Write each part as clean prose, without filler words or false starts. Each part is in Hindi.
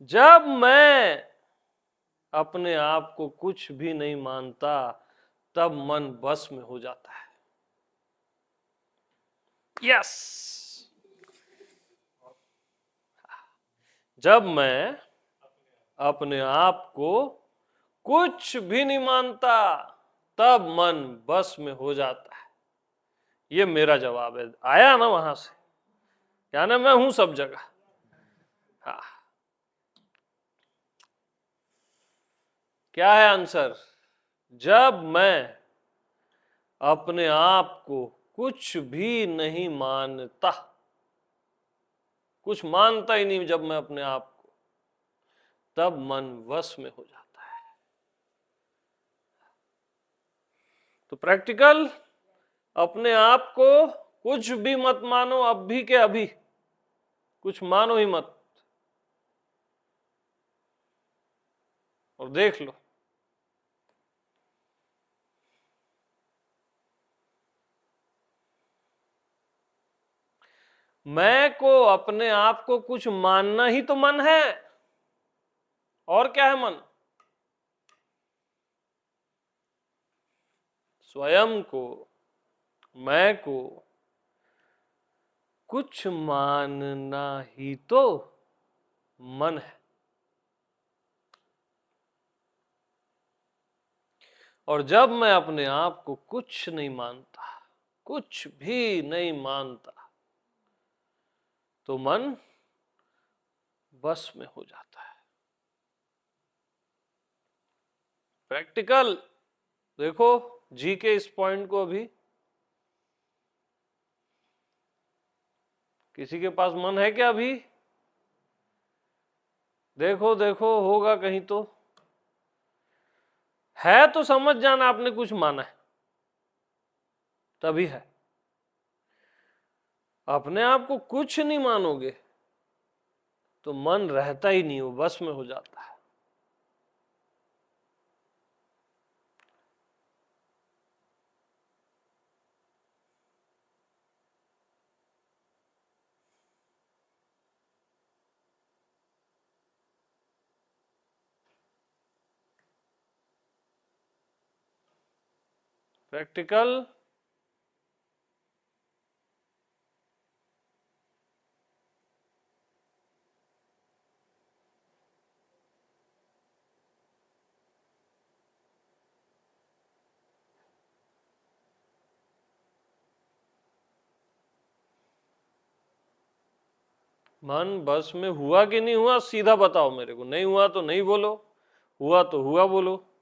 जब मैं अपने आप को कुछ भी नहीं मानता तब मन बस में हो जाता है। यस। जब मैं अपने आप को कुछ भी नहीं मानता तब मन बस में हो जाता है। ये मेरा जवाब है। आया ना वहां से? क्या ना, मैं हूं सब जगह। हाँ, क्या है आंसर? जब मैं अपने आप को कुछ भी नहीं मानता, कुछ मानता ही नहीं जब मैं अपने आप को, तब मन वश में हो जाता है। तो प्रैक्टिकल, अपने आप को कुछ भी मत मानो, अब भी के अभी कुछ मानो ही मत, और देख लो। मैं को अपने आप को कुछ मानना ही तो मन है। और क्या है मन? स्वयं को, मैं को कुछ मानना ही तो मन है। और जब मैं अपने आप को कुछ नहीं मानता, कुछ भी नहीं मानता, तो मन बस में हो जाता है। प्रैक्टिकल देखो, जी के इस पॉइंट को। अभी किसी के पास मन है क्या? अभी देखो देखो, होगा कहीं तो। है तो समझ जाना आपने कुछ माना है, तभी है। अपने आप को कुछ नहीं मानोगे तो मन रहता ही नहीं, हो बस में हो जाता है। प्रैक्टिकल मन बस में हुआ कि नहीं हुआ, सीधा बताओ मेरे को। नहीं हुआ तो नहीं बोलो, हुआ तो हुआ बोलो।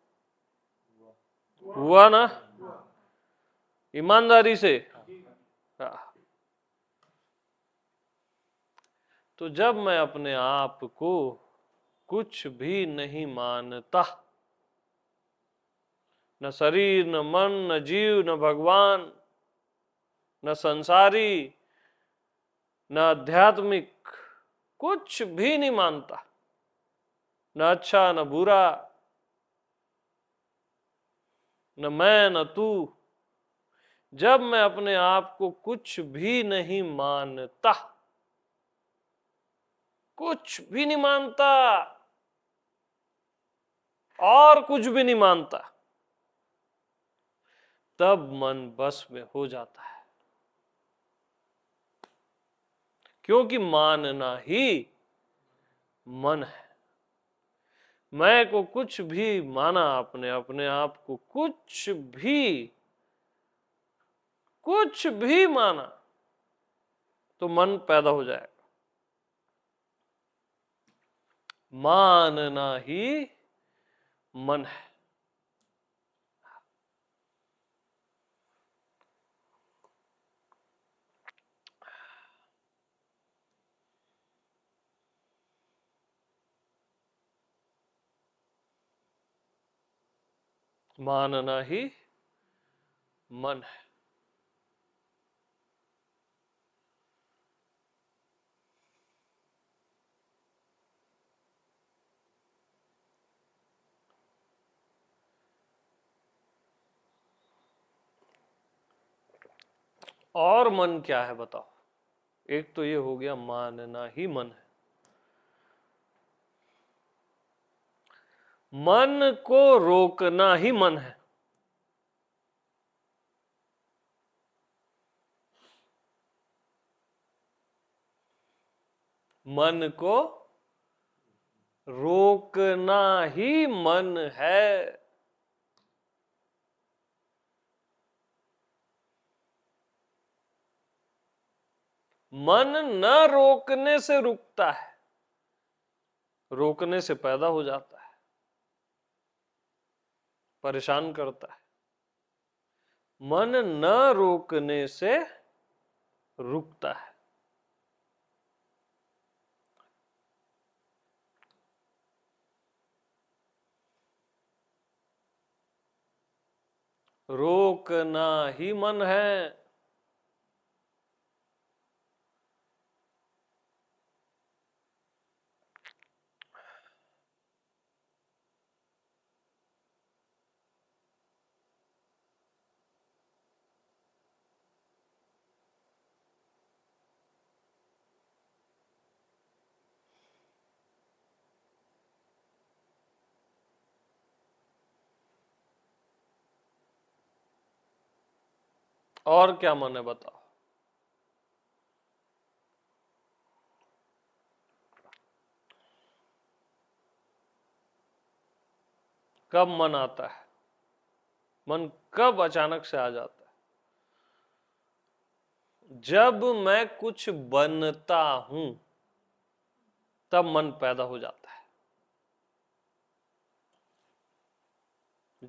हुआ ना? ईमानदारी से। हाँ। तो जब मैं अपने आप को कुछ भी नहीं मानता, न शरीर, न मन, न जीव, न भगवान, न संसारी, न आध्यात्मिक, कुछ भी नहीं मानता, न अच्छा न बुरा, न मैं न तू, जब मैं अपने आप को कुछ भी नहीं मानता, कुछ भी नहीं मानता और कुछ भी नहीं मानता, तब मन बस में हो जाता है। क्योंकि मानना ही मन है। मैं को कुछ भी माना आपने, अपने आप को कुछ भी माना, तो मन पैदा हो जाएगा। मानना ही मन है। मानना ही मन है। और मन क्या है बताओ? एक तो ये हो गया मानना ही मन है। मन को रोकना ही मन है। मन को रोकना ही मन है। मन न रोकने से रुकता है, रोकने से पैदा हो जाता है, परेशान करता है। मन न रोकने से रुकता है। रोकना ही मन है। और क्या मन है बताओ? कब मन आता है? मन कब अचानक से आ जाता है? जब मैं कुछ बनता हूं तब मन पैदा हो जाता है।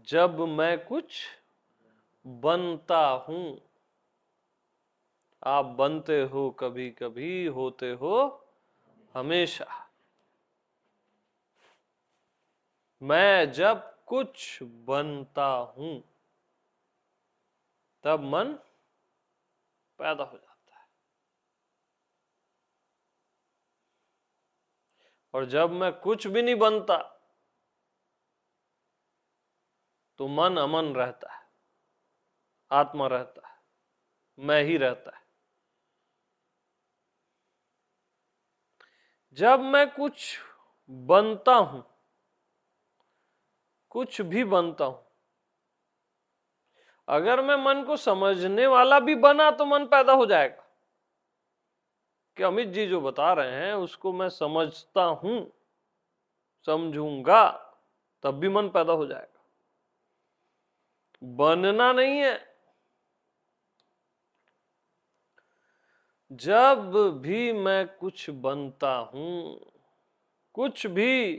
जब मैं कुछ बनता हूं, आप बनते हो कभी कभी, होते हो हमेशा। मैं जब कुछ बनता हूं तब मन पैदा हो जाता है। और जब मैं कुछ भी नहीं बनता तो मन अमन रहता है, आत्मा रहता है, मैं ही रहता है। जब मैं कुछ बनता हूं, कुछ भी बनता हूं, अगर मैं मन को समझने वाला भी बना तो मन पैदा हो जाएगा कि अमित जी जो बता रहे हैं उसको मैं समझता हूं, समझूंगा, तब भी मन पैदा हो जाएगा। बनना नहीं है। जब भी मैं कुछ बनता हूं, कुछ भी,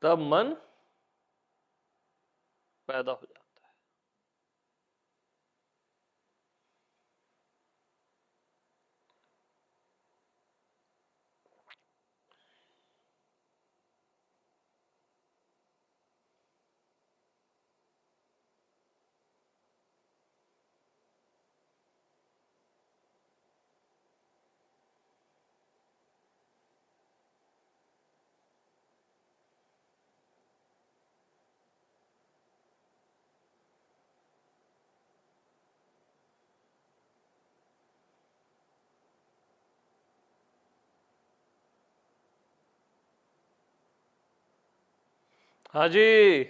तब मन पैदा हो जाता है। हाँ जी।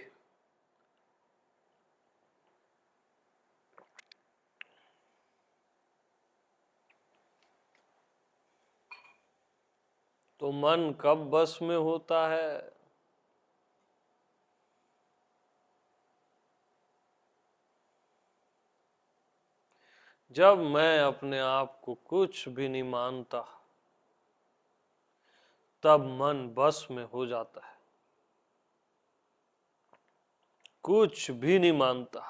तो मन कब बस में होता है? जब मैं अपने आप को कुछ भी नहीं मानता, तब मन बस में हो जाता है। कुछ भी नहीं मानता,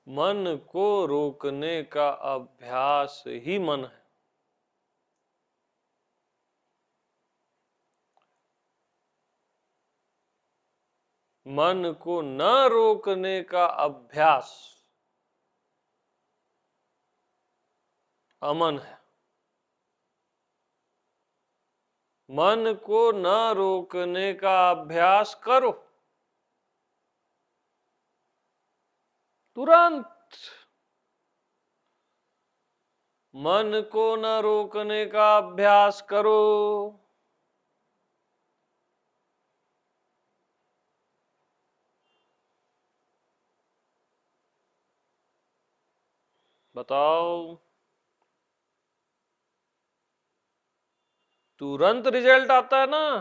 मन को रोकने का अभ्यास ही मन है। मन को न रोकने का अभ्यास अमन है। मन को न रोकने का अभ्यास करो, तुरंत। मन को न रोकने का अभ्यास करो। बताओ। तुरंत रिजल्ट आता है ना,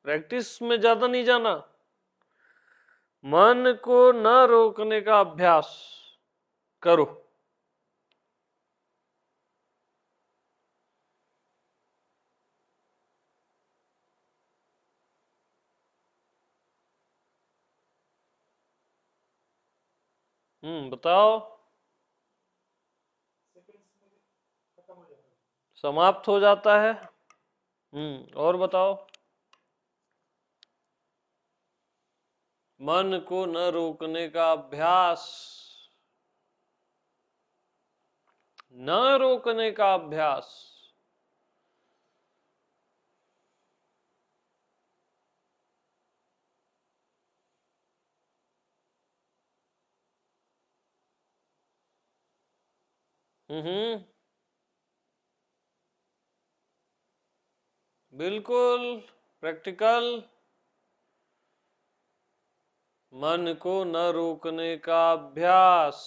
प्रैक्टिस में ज्यादा नहीं जाना। मन को न रोकने का अभ्यास करो। बताओ। समाप्त हो जाता है। और बताओ। मन को न रोकने का अभ्यास, न रोकने का अभ्यास। बिल्कुल प्रैक्टिकल। मन को न रोकने का अभ्यास।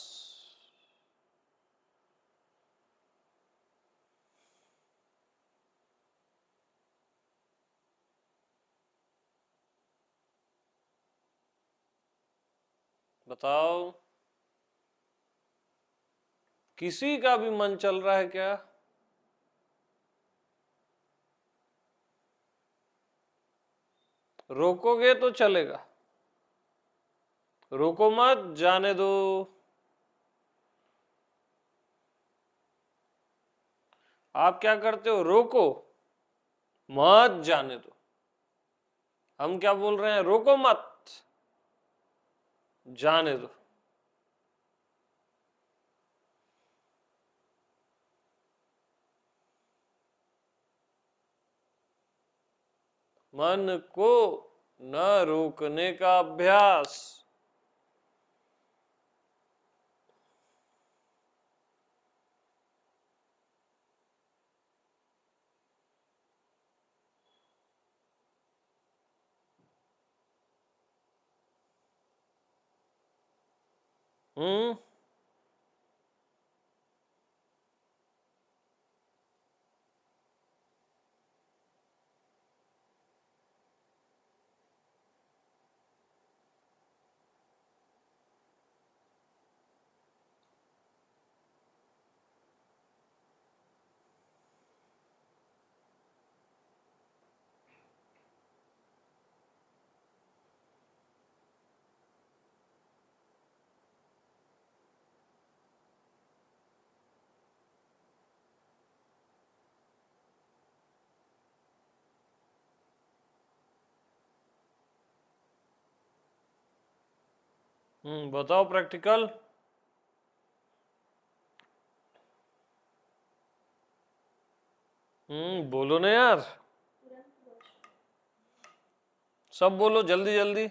बताओ। किसी का भी मन चल रहा है क्या? रोकोगे तो चलेगा, रोको मत, जाने दो। आप क्या करते हो? रोको मत, जाने दो। हम क्या बोल रहे हैं? रोको मत, जाने दो। मन को न रोकने का अभ्यास। हम्म बताओ प्रैक्टिकल। बोलो ना यार, सब बोलो जल्दी जल्दी।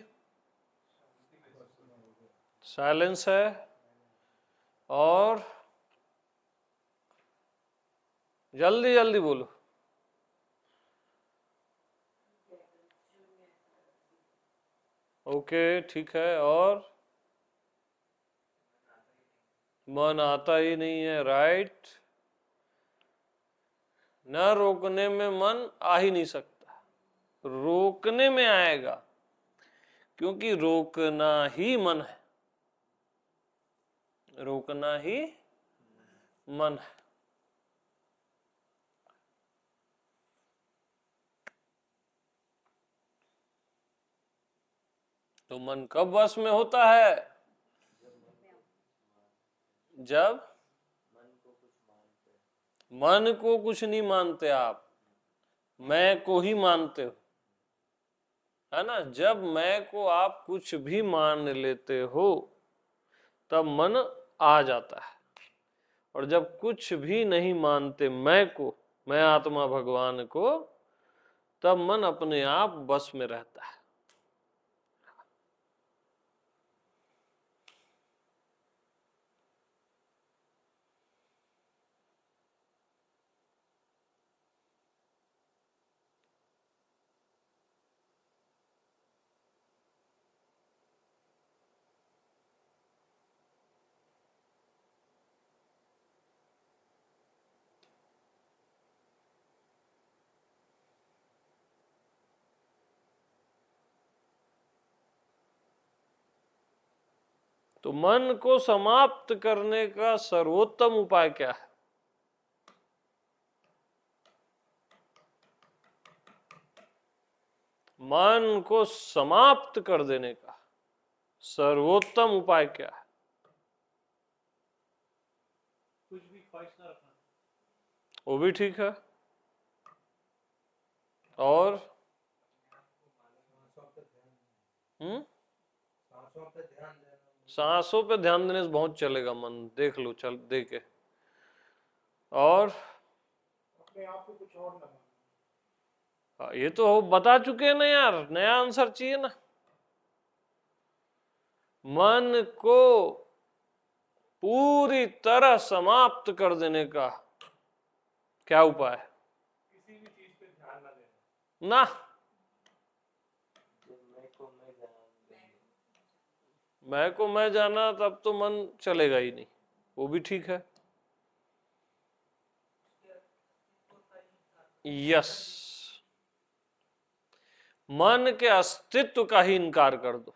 साइलेंस है। और जल्दी जल्दी बोलो। ओके ठीक है। और मन आता ही नहीं है, राइट। न रोकने में मन आ ही नहीं सकता, रोकने में आएगा, क्योंकि रोकना ही मन है, रोकना ही मन है। तो मन कब वश में होता है? जब मन को कुछ नहीं मानते आप, मैं को ही मानते हो, है ना। जब मैं को आप कुछ भी मान लेते हो, तब मन आ जाता है। और जब कुछ भी नहीं मानते मैं को, मैं आत्मा भगवान को, तब मन अपने आप बस में रहता है। तो मन को समाप्त करने का सर्वोत्तम उपाय क्या है? मन को समाप्त कर देने का सर्वोत्तम उपाय क्या है? कुछ भी ख्वाहिश ना रखना। वो भी ठीक है। और सांसों पे ध्यान देने से बहुत चलेगा मन, देख लो, चल देखे। और अपने आप को कुछ और ना मानो। ये तो बता चुके हैं ना यार, नया आंसर चाहिए ना। मन को पूरी तरह समाप्त कर देने का क्या उपाय है? किसी भी चीज पे ध्यान ना देना। ना, मैं को मैं जाना, तब तो मन चलेगा ही नहीं। वो भी ठीक है। यस, मन के अस्तित्व का ही इनकार कर दो,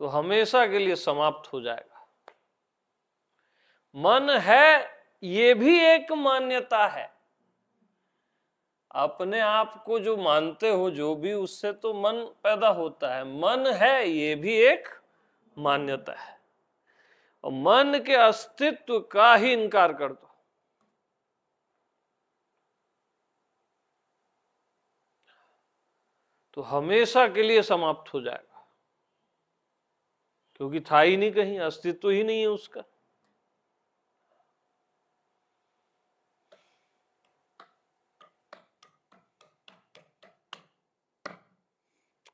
तो हमेशा के लिए समाप्त हो जाएगा। मन है, ये भी एक मान्यता है। अपने आप को जो मानते हो, जो भी, उससे तो मन पैदा होता है। मन है, ये भी एक मान्यता है। और मन के अस्तित्व का ही इनकार कर दो, तो हमेशा के लिए समाप्त हो जाएगा, क्योंकि था ही नहीं कहीं, अस्तित्व ही नहीं है उसका।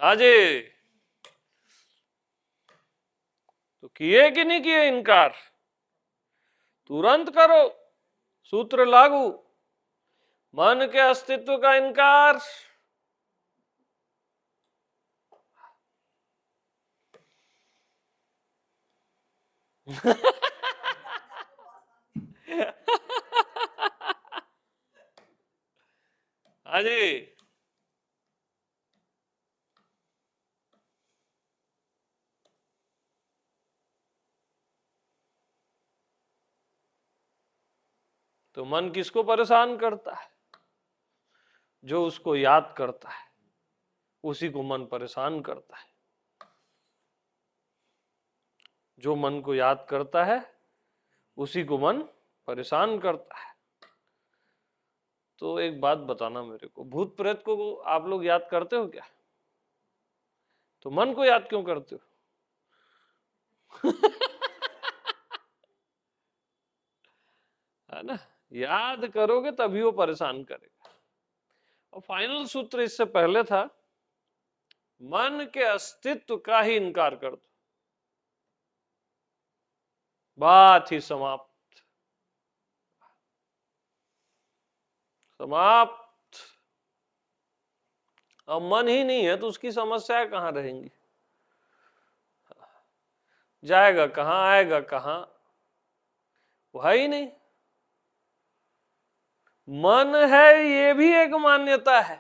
आजे तो किए कि नहीं किए इनकार? तुरंत करो, सूत्र लागू। मन के अस्तित्व का इनकार। हाँ जी, तो मन किसको परेशान करता है? जो उसको याद करता है, उसी को मन परेशान करता है। जो मन को याद करता है, उसी को मन परेशान करता है। तो एक बात बताना मेरे को, भूत प्रेत को आप लोग याद करते हो क्या? तो मन को याद क्यों करते हो? है ना, याद करोगे तभी वो परेशान करेगा। और फाइनल सूत्र इससे पहले था, मन के अस्तित्व का ही इनकार कर दो, बात ही समाप्त। समाप्त। अब मन ही नहीं है तो उसकी समस्याएं कहां रहेंगी? जाएगा कहां, आएगा कहां? वो है ही नहीं। मन है, ये भी एक मान्यता है।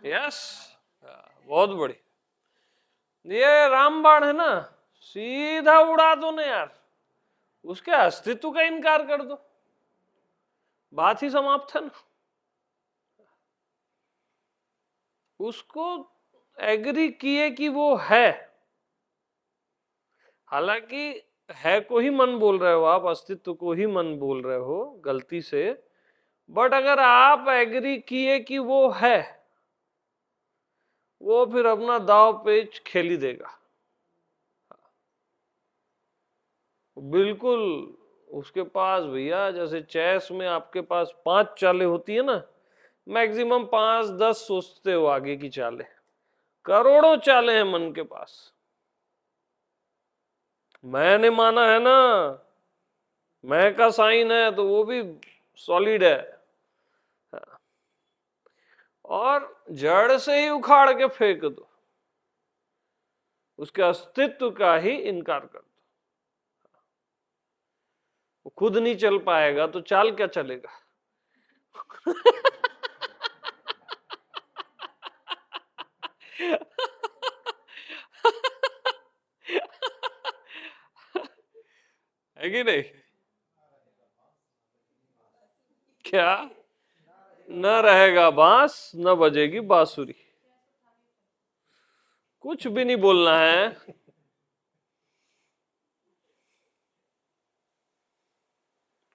यस, बहुत बड़ी। ये रामबाण है ना, सीधा उड़ा दो ना यार, उसके अस्तित्व का इनकार कर दो, बात ही समाप्त है ना। उसको एग्री किए कि वो है, हालांकि है को ही मन बोल रहे हो आप, अस्तित्व को ही मन बोल रहे हो गलती से, बट अगर आप एग्री किए कि वो है, वो फिर अपना दाव पेच खेल ही देगा। बिल्कुल उसके पास भैया, जैसे चेस में आपके पास 5 चालें होती है ना, मैक्सिमम 5-10 सोचते हो आगे की चालें, करोड़ों चालें हैं मन के पास। मैंने माना है ना, मैं का साइन है तो वो भी सॉलिड है, और जड़ से ही उखाड़ के फेंक दो, उसके अस्तित्व का ही इनकार कर दो। वो खुद नहीं चल पाएगा तो चाल क्या चलेगा? है कि नहीं? क्या? न रहेगा बांस न बजेगी बांसुरी। कुछ भी नहीं बोलना है,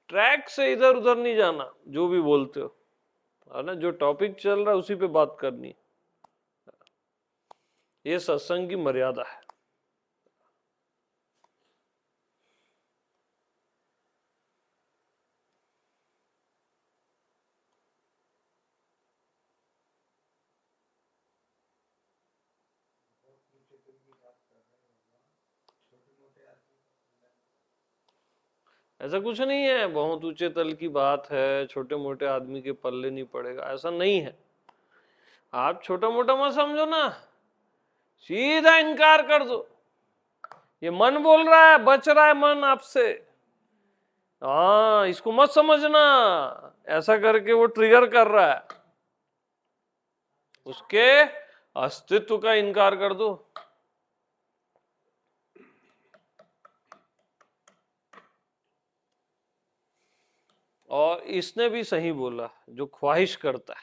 ट्रैक से इधर उधर नहीं जाना, जो भी बोलते हो है ना, जो टॉपिक चल रहा है उसी पे बात करनी है। ये सत्संग की मर्यादा है। ऐसा कुछ नहीं है बहुत ऊंचे तल की बात है, छोटे मोटे आदमी के पल्ले नहीं पड़ेगा, ऐसा नहीं है। आप छोटा मोटा मत समझो ना, सीधा इनकार कर दो। ये मन बोल रहा है, बच रहा है मन आपसे, हाँ इसको मत समझना ऐसा करके वो ट्रिगर कर रहा है, उसके अस्तित्व का इनकार कर दो। और इसने भी सही बोला, जो ख्वाहिश करता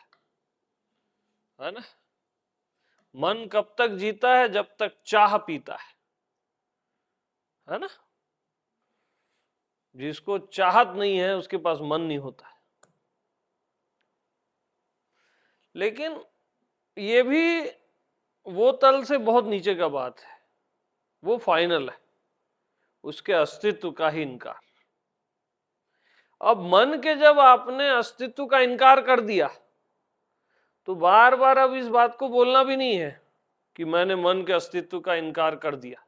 है ना, मन कब तक जीता है? जब तक चाह पीता है ना। जिसको चाहत नहीं है उसके पास मन नहीं होता है। लेकिन ये भी वो तल से बहुत नीचे का बात है, वो फाइनल है, उसके अस्तित्व का ही इनकार। अब मन के जब आपने अस्तित्व का इनकार कर दिया तो बार बार अब इस बात को बोलना भी नहीं है कि मैंने मन के अस्तित्व का इनकार कर दिया।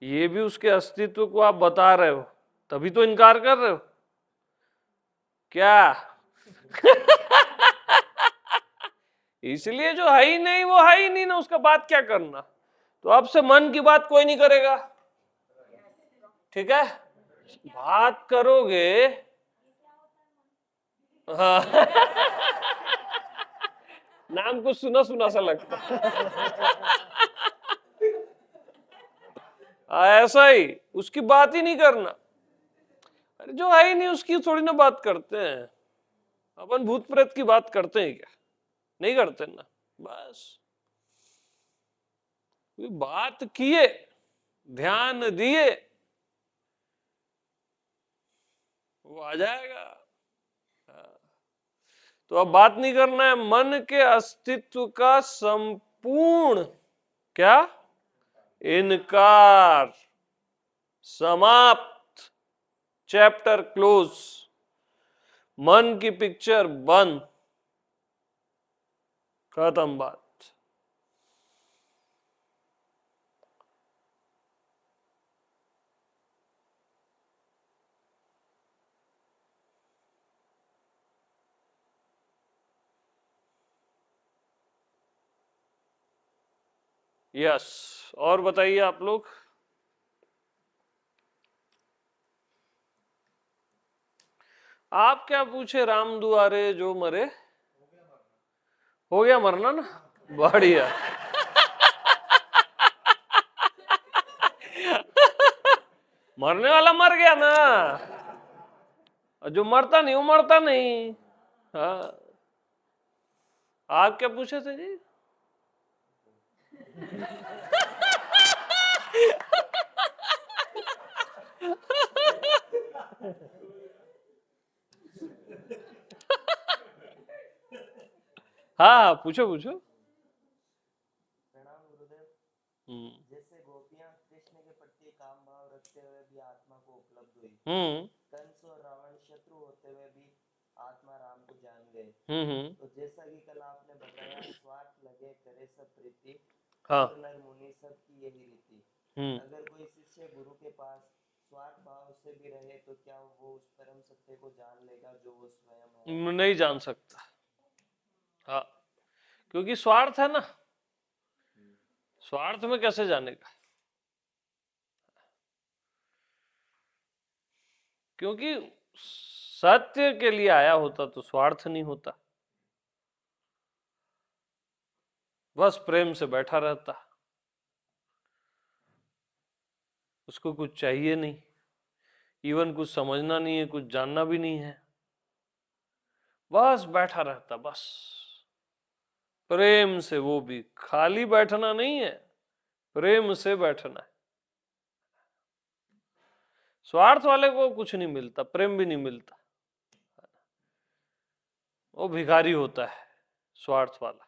ये भी उसके अस्तित्व को आप बता रहे हो, तभी तो इनकार कर रहे हो क्या? इसलिए जो है ही नहीं वो है ही नहीं ना, उसका बात क्या करना। तो अब से मन की बात कोई नहीं करेगा, ठीक है? बात करोगे, हाँ। नाम कुछ सुना सुना सा लगता। ऐसा ही, उसकी बात ही नहीं करना। अरे जो है ही नहीं उसकी थोड़ी ना बात करते हैं। अपन भूत प्रेत की बात करते हैं क्या? नहीं करते ना। बस बात किए, ध्यान दिए, वो आ जाएगा। तो अब बात नहीं करना है, मन के अस्तित्व का संपूर्ण क्या इनकार, समाप्त, चैप्टर क्लोज, मन की पिक्चर बंद, खत्म बात। यस, और बताइए आप लोग। आप क्या पूछे? राम दुआरे जो मरे, हो गया मरना ना, बढ़िया। मरने वाला मर गया ना, जो मरता नहीं वो मरता नहीं। हाँ, आप क्या पूछे थे जी? हाँ हाँ, पूछो पूछो। प्रणाम गुरुदेव। हम्म जैसे गोपियां कृष्ण के प्रति काम भाव रखते हुए भी आत्मा को उपलब्ध हुई, हम्म कंस और रावण शत्रु होते हुए भी आत्मा राम को जान गए। हम्म। तो जैसा कि कल आपने बताया, स्वार्थ लगे करे सब प्रीति, हाँ। नर नर मुनि सब की यही रीति। अगर कोई शिष्य गुरु के पास स्वार्थ भाव से भी रहे तो क्या वो उस परम सत्य को जान लेगा जो वो स्वयं है? नहीं जान सकता। हाँ, क्योंकि स्वार्थ है ना, स्वार्थ में कैसे जानेगा? क्योंकि सत्य के लिए आया होता तो स्वार्थ नहीं होता, बस प्रेम से बैठा रहता, उसको कुछ चाहिए नहीं, इवन कुछ समझना नहीं है, कुछ जानना भी नहीं है, बस बैठा रहता, बस प्रेम से। वो भी खाली बैठना नहीं है, प्रेम से बैठना है। स्वार्थ वाले को कुछ नहीं मिलता, प्रेम भी नहीं मिलता, वो भिखारी होता है स्वार्थ वाला।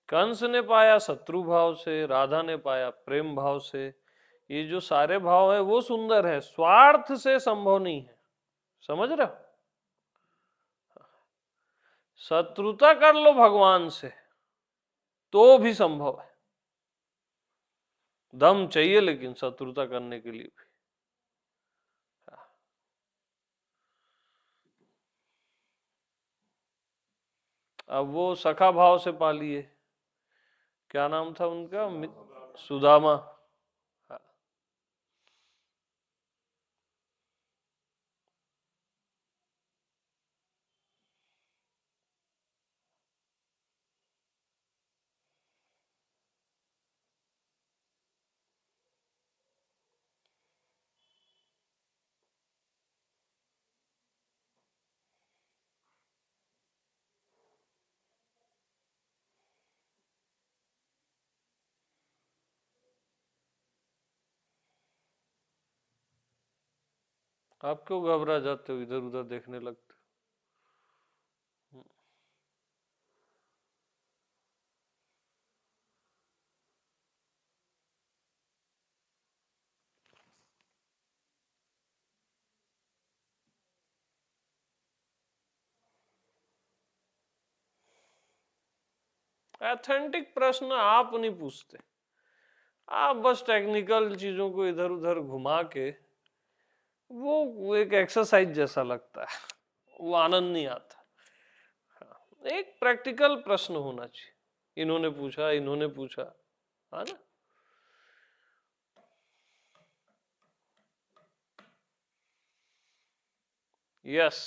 कंस ने पाया शत्रु भाव से, राधा ने पाया प्रेम भाव से। ये जो सारे भाव है वो सुंदर है, स्वार्थ से संभव नहीं है। समझ रहे हो? शत्रुता कर लो भगवान से तो भी संभव है, दम चाहिए लेकिन शत्रुता करने के लिए भी। अब वो सखा भाव से पा लिए, क्या नाम था उनका? सुदामा। आप क्यों घबरा जाते हो, इधर उधर देखने लगते हो? एथेंटिक प्रश्न आप नहीं पूछते, आप बस टेक्निकल चीजों को इधर उधर घुमा के, वो एक एक्सरसाइज जैसा लगता है, वो आनंद नहीं आता। एक प्रैक्टिकल प्रश्न होना चाहिए, इन्होंने पूछा इन्होंने पूछा, है ना? यस।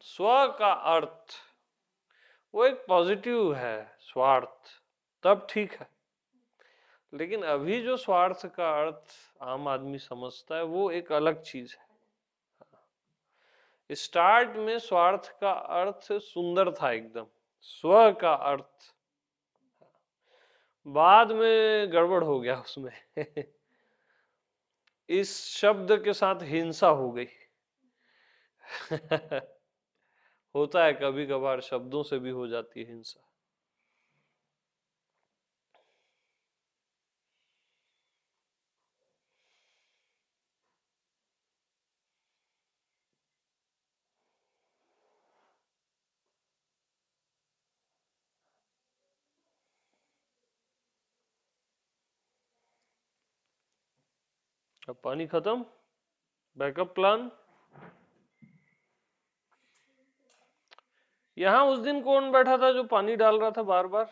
स्व का अर्थ वो एक पॉजिटिव है, स्वार्थ तब ठीक है, लेकिन अभी जो स्वार्थ का अर्थ आम आदमी समझता है वो एक अलग चीज है। स्टार्ट में स्वार्थ का अर्थ सुंदर था एकदम, स्व का अर्थ, बाद में गड़बड़ हो गया उसमें इस शब्द के साथ हिंसा हो गई होता है कभी कभार, शब्दों से भी हो जाती है हिंसा। अब पानी खत्म, बैकअप प्लान। यहां उस दिन कौन बैठा था जो पानी डाल रहा था बार बार?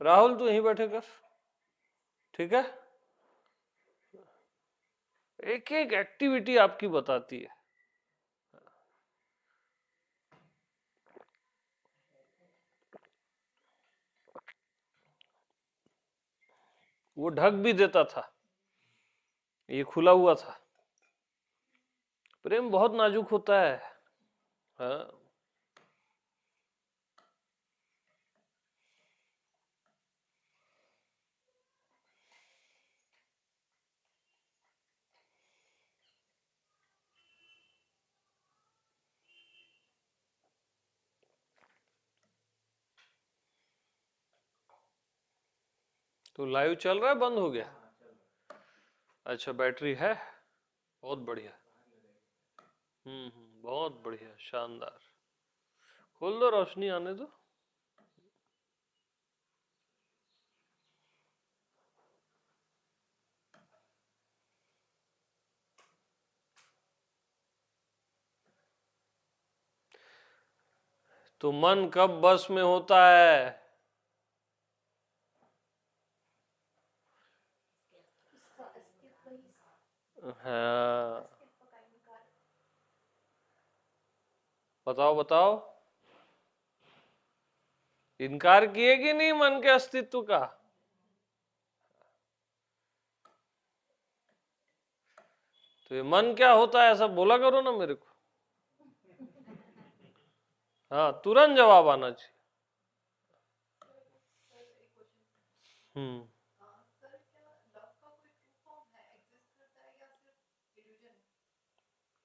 राहुल, तू यहीं बैठे कर, ठीक है? एक एक एक्टिविटी आपकी बताती है। वो ढक भी देता था, ये खुला हुआ था। प्रेम बहुत नाजुक होता है, हाँ? तो लाइव चल रहा है, बंद हो गया? अच्छा, बैटरी है, बहुत बढ़िया। बहुत बढ़िया, शानदार। खोल दो, रोशनी आने दो। तो मन कब बस में होता है? हाँ, बताओ बताओ, इनकार किए कि नहीं मन के अस्तित्व का? तो ये मन क्या होता है, ऐसा बोला करो ना मेरे को। हाँ, तुरंत जवाब आना चाहिए। हम्म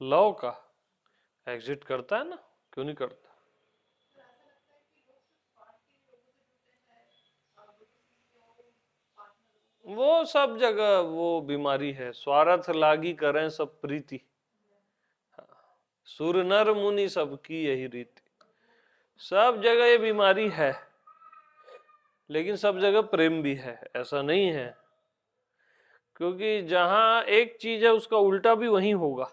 लव का एग्जिट करता है ना, क्यों नहीं करता? वो सब जगह वो बीमारी है, स्वार्थ लागी करें सब प्रीति, सुर नर मुनि सबकी यही रीति। सब जगह ये बीमारी है, लेकिन सब जगह प्रेम भी है, ऐसा नहीं है। क्योंकि जहां एक चीज है उसका उल्टा भी वहीं होगा।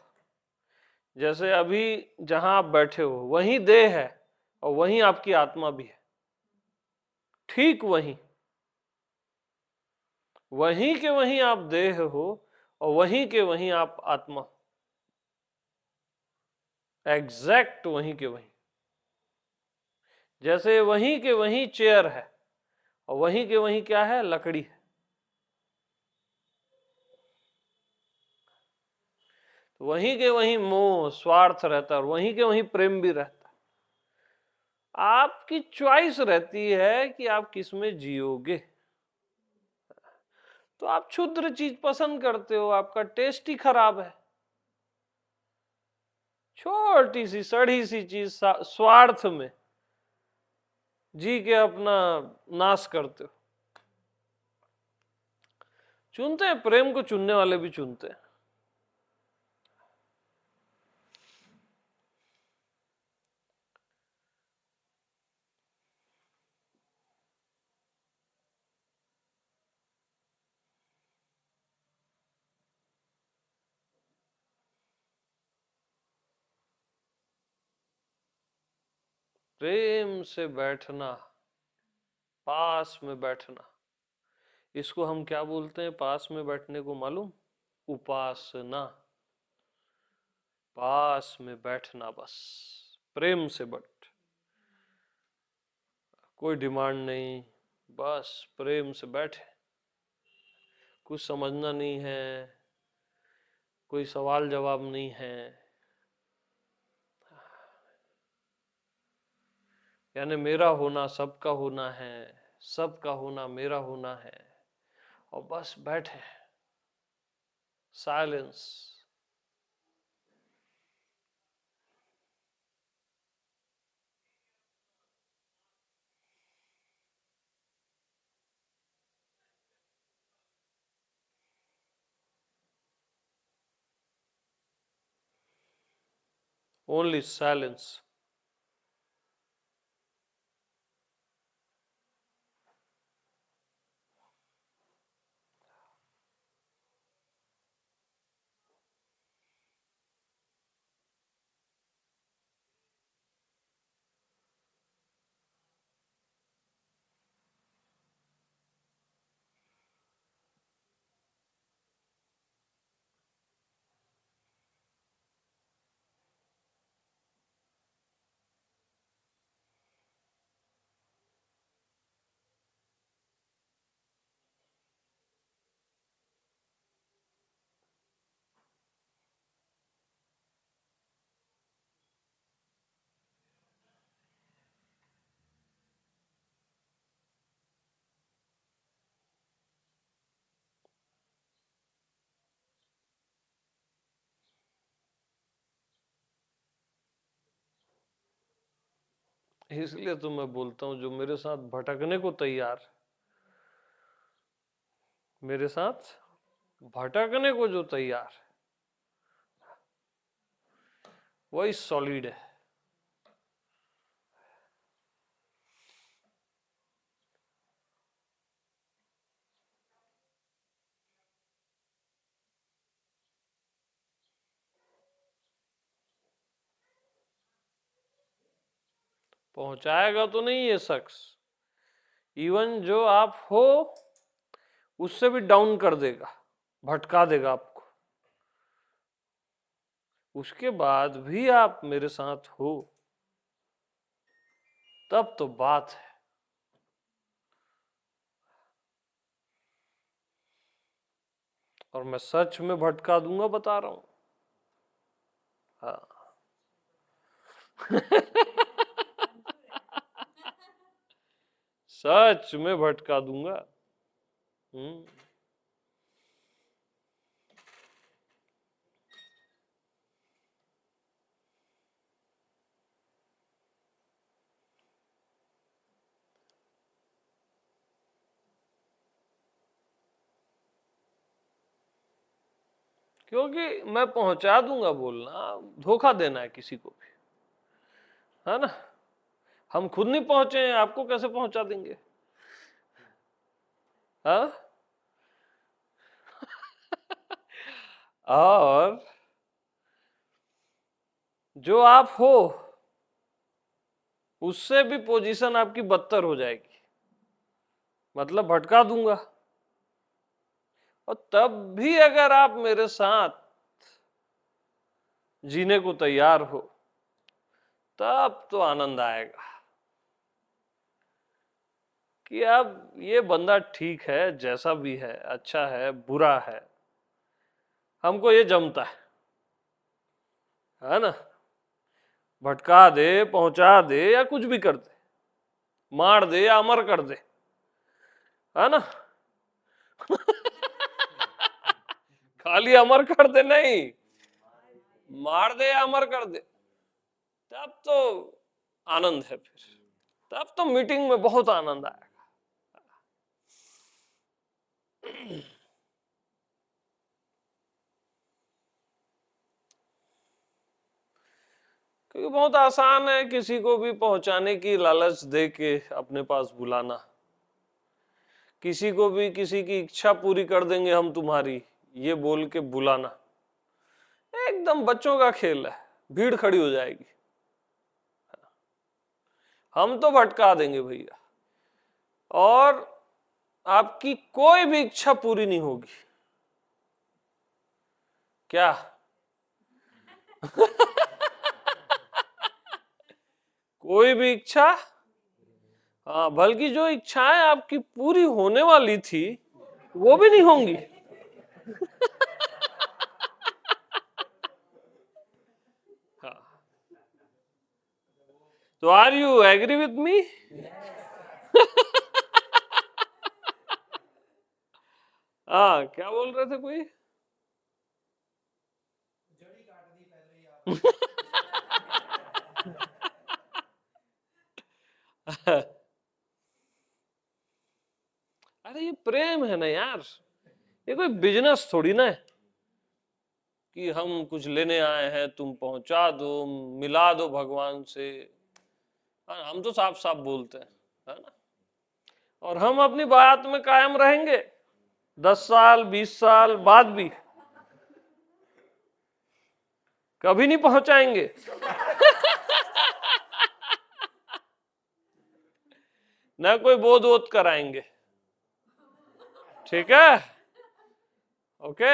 जैसे अभी जहां आप बैठे हो वहीं देह है और वहीं आपकी आत्मा भी है, ठीक वहीं। वहीं के वहीं आप देह हो और वहीं के वहीं आप आत्मा, एग्जैक्ट वहीं के वहीं। जैसे वहीं के वहीं चेयर है और वहीं के वहीं क्या है, लकड़ी है। वहीं के वहीं मोह स्वार्थ रहता है और वहीं के वहीं प्रेम भी रहता है। आपकी चॉइस रहती है कि आप किस में जियोगे। तो आप क्षुद्र चीज पसंद करते हो, आपका टेस्ट ही खराब है। छोटी सी सड़ी सी चीज स्वार्थ में जी के अपना नाश करते हो। चुनते हैं, प्रेम को चुनने वाले भी चुनते हैं। प्रेम से बैठना, पास में बैठना, इसको हम क्या बोलते हैं पास में बैठने को, मालूम? उपासना। पास में बैठना, बस प्रेम से बैठ, कोई डिमांड नहीं, बस प्रेम से बैठे। कुछ समझना नहीं है, कोई सवाल जवाब नहीं है। यानी मेरा होना सबका होना है, सबका होना मेरा होना है, और बस बैठे, साइलेंस। Only silence. इसलिए तो मैं बोलता हूं, जो मेरे साथ भटकने को तैयार, मेरे साथ भटकने को जो तैयार है वही सॉलिड है। पहुंचाएगा तो नहीं ये शख्स, इवन जो आप हो उससे भी डाउन कर देगा, भटका देगा आपको। उसके बाद भी आप मेरे साथ हो, तब तो बात है। और मैं सच में भटका दूंगा, बता रहा हूं। हाँ। सच में भटका दूंगा। क्योंकि मैं पहुंचा दूंगा, बोलना धोखा देना है किसी को भी, है ना। हम खुद नहीं पहुंचे हैं, आपको कैसे पहुंचा देंगे? हाँ। और जो आप हो उससे भी पोजीशन आपकी बदतर हो जाएगी, मतलब भटका दूंगा। और तब भी अगर आप मेरे साथ जीने को तैयार हो, तब तो आनंद आएगा कि अब ये बंदा ठीक है, जैसा भी है, अच्छा है, बुरा है, हमको ये जमता है ना। भटका दे, पहुंचा दे, या कुछ भी कर दे, मार दे या अमर कर दे, है ना। खाली अमर कर दे नहीं, मार दे या अमर कर दे, तब तो आनंद है। फिर तब तो मीटिंग में बहुत आनंद आएगा। क्योंकि बहुत आसान है किसी को भी पहुंचाने की लालच दे के अपने पास बुलाना। किसी को भी किसी की इच्छा पूरी कर देंगे हम तुम्हारी, ये बोल के बुलाना एकदम बच्चों का खेल है, भीड़ खड़ी हो जाएगी। हम तो भटका देंगे भैया, और आपकी कोई भी इच्छा पूरी नहीं होगी। क्या? कोई भी इच्छा, हाँ, बल्कि जो इच्छाएं आपकी पूरी होने वाली थी वो भी नहीं होंगी। हाँ। तो are you agree with me? हाँ, क्या बोल रहे थे कोई? जड़ी काट दी पहले ही आप। अरे ये प्रेम है ना यार, ये कोई बिजनेस थोड़ी ना है कि हम कुछ लेने आए हैं, तुम पहुंचा दो, मिला दो भगवान से। हम तो साफ साफ बोलते हैं, है ना। और हम अपनी बात में कायम रहेंगे 10 साल 20 साल बाद भी, कभी नहीं पहुंचाएंगे। ना कोई बोध वोध कराएंगे, ठीक है? ओके।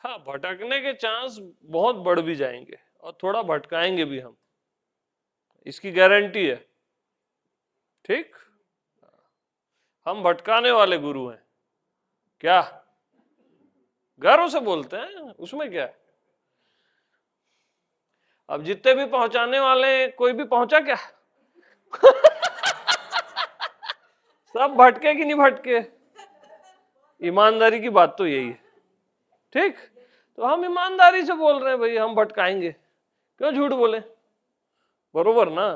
हाँ, भटकने के चांस बहुत बढ़ भी जाएंगे और थोड़ा भटकाएंगे भी हम, इसकी गारंटी है। ठीक, हम भटकाने वाले गुरु हैं। क्या गर्व से बोलते हैं, उसमें क्या है। अब जितने भी पहुंचाने वाले, कोई भी पहुंचा क्या? सब भटके कि नहीं भटके? ईमानदारी की बात तो यही है। ठीक, तो हम ईमानदारी से बोल रहे हैं भाई, हम भटकाएंगे, क्यों झूठ बोले? बरोबर ना?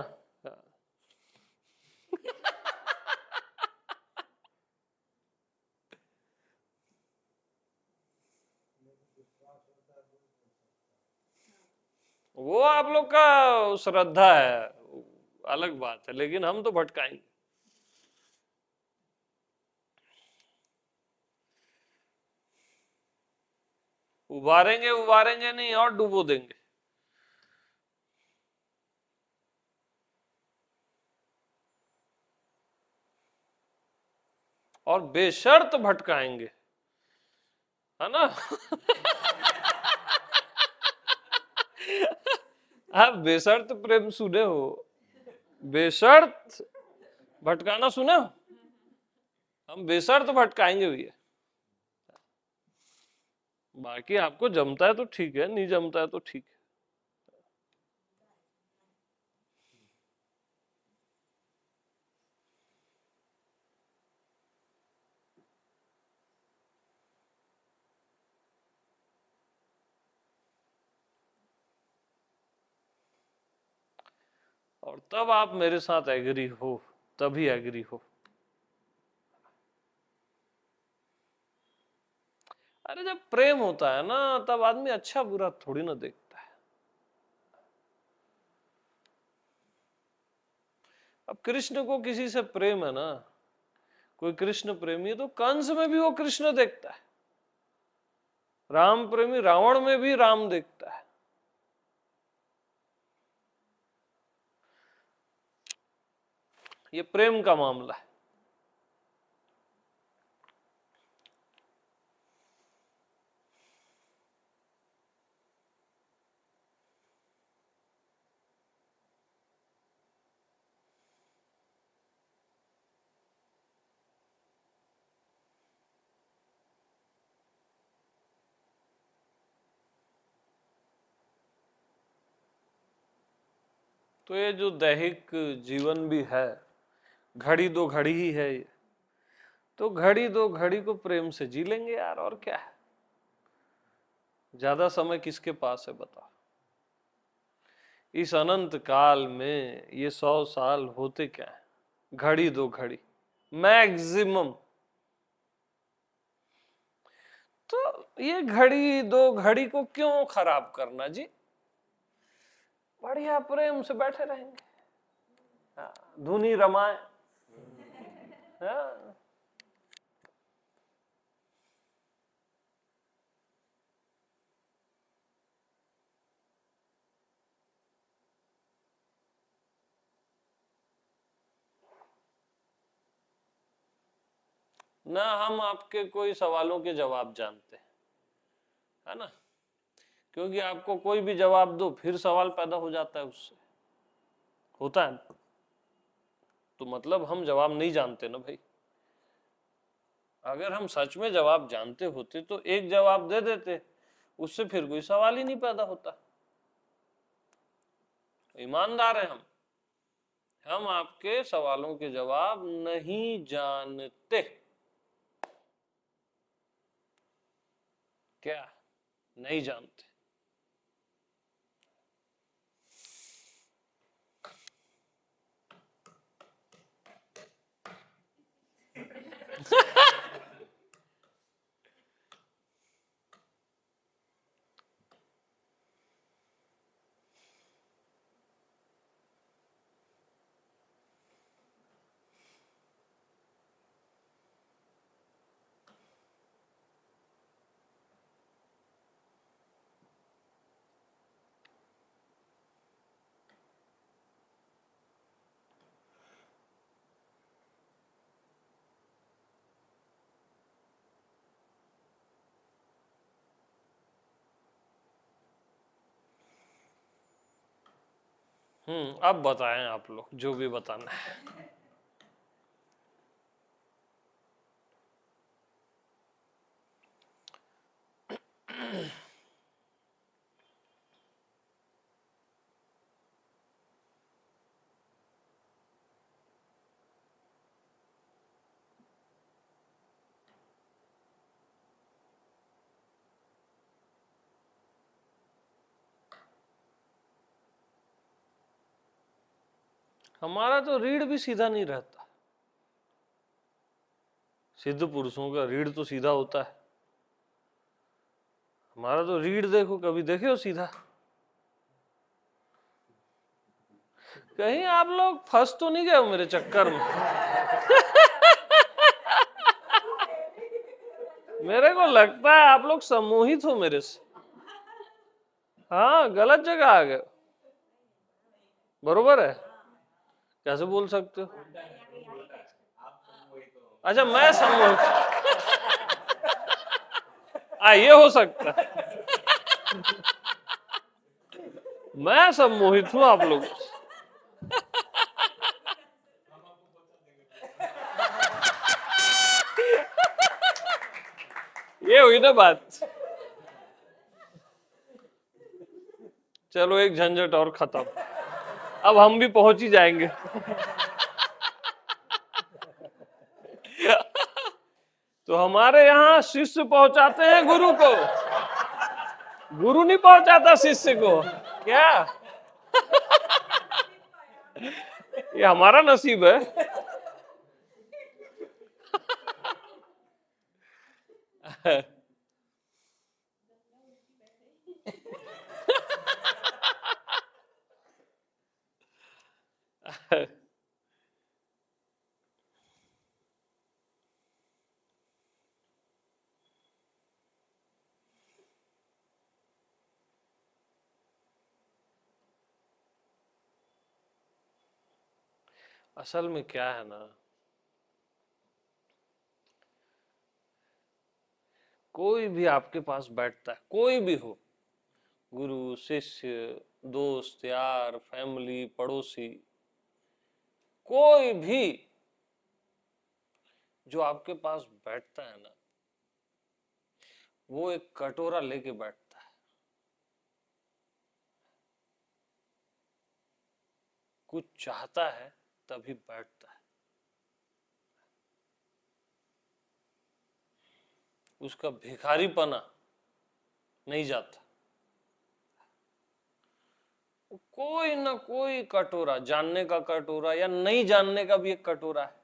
आप लोग का श्रद्धा है, अलग बात है, लेकिन हम तो भटकाएंगे। उबारेंगे उबारेंगे नहीं, और डुबो देंगे। और बेशर्त भटकाएंगे, है ना? आप बेशर्त प्रेम सुने हो? बेशर्त भटकाना सुने हो? हम बेशर्त भटकाएंगे भैया। बाकी आपको जमता है तो ठीक है, नहीं जमता है तो ठीक है। और तब आप मेरे साथ एग्री हो, तभी एग्री हो। अरे जब प्रेम होता है ना, तब आदमी अच्छा बुरा थोड़ी ना देखता है। अब कृष्ण को किसी से प्रेम है ना, कोई कृष्ण प्रेमी है तो कंस में भी वो कृष्ण देखता है, राम प्रेमी रावण में भी राम देखता है। ये प्रेम का मामला है। तो ये जो दैहिक जीवन भी है, घड़ी दो घड़ी ही है ये, तो घड़ी दो घड़ी को प्रेम से जी लेंगे यार, और क्या है। ज्यादा समय किसके पास है बताओ? इस अनंत काल में ये 100 साल होते क्या है? घड़ी दो घड़ी मैक्सिमम। तो ये घड़ी दो घड़ी को क्यों खराब करना जी? बढ़िया प्रेम से बैठे रहेंगे, हाँ, धुनी रमाए, हाँ। ना हम आपके कोई सवालों के जवाब जानते हैं, है ना? क्योंकि आपको कोई भी जवाब दो फिर सवाल पैदा हो जाता है, उससे होता है। तो मतलब हम जवाब नहीं जानते ना भाई। अगर हम सच में जवाब जानते होते तो एक जवाब दे देते, उससे फिर कोई सवाल ही नहीं पैदा होता। ईमानदार है हम आपके सवालों के जवाब नहीं जानते। क्या नहीं जानते? अब बताएं आप लोग जो भी बताना है। हमारा तो रीढ़ भी सीधा नहीं रहता। सिद्ध पुरुषों का रीढ़ तो सीधा होता है, हमारा तो रीढ़ देखो, कभी देखे हो सीधा? कहीं आप लोग फंस तो नहीं गए हो मेरे चक्कर में? मेरे को लगता है आप लोग सम्मोहित हो मेरे से। हाँ, गलत जगह आ गए। बरोबर है? कैसे बोल सकते हो? अच्छा, मैं सम्मोहित। ये हो सकता है। मैं सम्मोहित हूं आप लोग। ये हुई ना बात। चलो, एक झंझट और खत्म। अब हम भी पहुंच ही जाएंगे। तो हमारे यहाँ शिष्य पहुंचाते हैं गुरु को, गुरु नहीं पहुंचाता शिष्य को। क्या ये हमारा नसीब है? असल में क्या है ना, कोई भी आपके पास बैठता है, कोई भी हो, गुरु, शिष्य, दोस्त, यार, फैमिली, पड़ोसी, कोई भी जो आपके पास बैठता है ना, वो एक कटोरा लेके बैठता है। कुछ चाहता है तभी बैठता है। उसका भिखारीपना नहीं जाता। कोई ना कोई कटोरा, जानने का कटोरा या नहीं जानने का भी एक कटोरा है।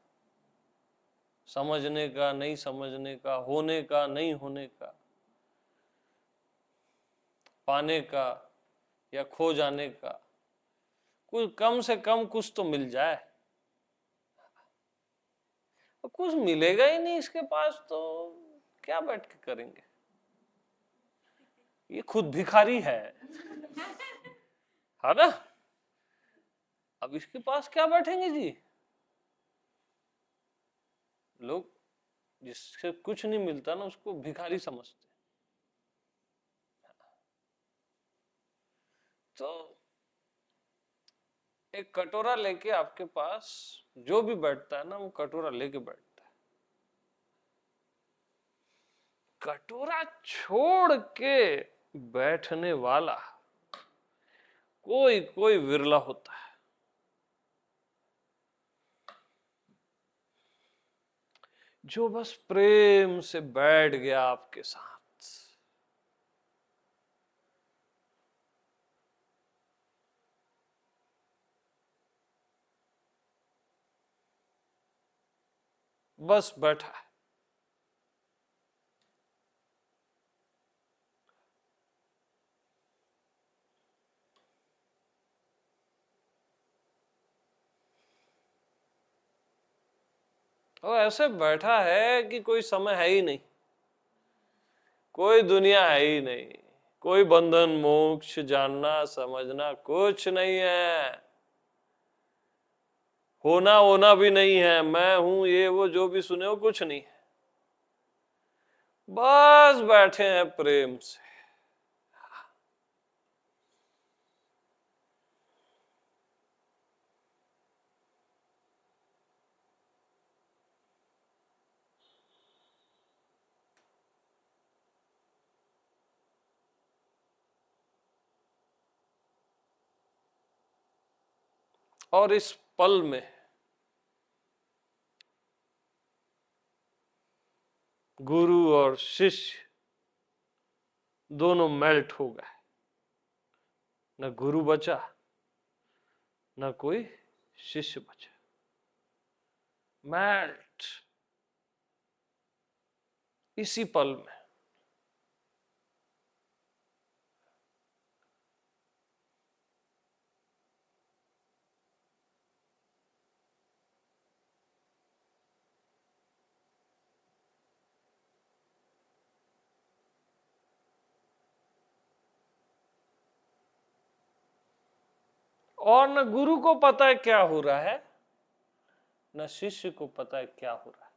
समझने का, नहीं समझने का, होने का, नहीं होने का, पाने का या खो जाने का, कुछ कम से कम कुछ तो मिल जाए। कुछ मिलेगा ही नहीं इसके पास तो क्या बैठ के करेंगे? ये खुद भिखारी है ना? अब इसके पास क्या बैठेंगे जी? लोग जिससे कुछ नहीं मिलता ना, उसको भिखारी समझते। तो एक कटोरा लेके आपके पास जो भी बैठता है ना, वो कटोरा लेके बैठता है। कटोरा छोड़ के बैठने वाला कोई कोई विरला होता है, जो बस प्रेम से बैठ गया आपके साथ। बस बैठा है। और ऐसे बैठा है कि कोई समय है ही नहीं, कोई दुनिया है ही नहीं, कोई बंधन मोक्ष जानना समझना कुछ नहीं है, होना होना भी नहीं है, मैं हूं ये वो जो भी सुने हो कुछ नहीं है। बस बैठे हैं प्रेम से। और इस पल में गुरु और शिष्य दोनों मेल्ट हो गए। न गुरु बचा, न कोई शिष्य बचा। मेल्ट इसी पल में। और न गुरु को पता है क्या हो रहा है, न शिष्य को पता है क्या हो रहा है।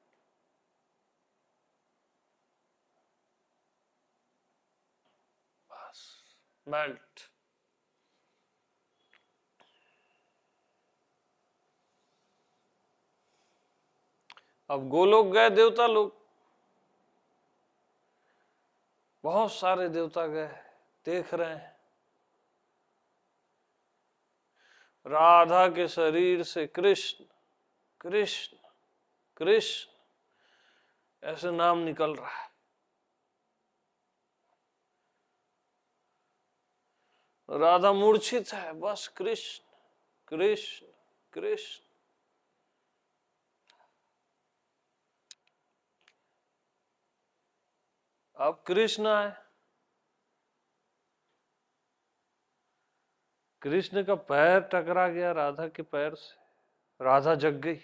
बस मेल्ट। अब गोलोक गए देवता लोग, बहुत सारे देवता गए, देख रहे हैं राधा के शरीर से कृष्ण कृष्ण कृष्ण ऐसे नाम निकल रहा है। राधा मूर्छित है, बस कृष्ण कृष्ण कृष्ण। अब कृष्ण आए, कृष्ण का पैर टकरा गया राधा के पैर से, राधा जग गई।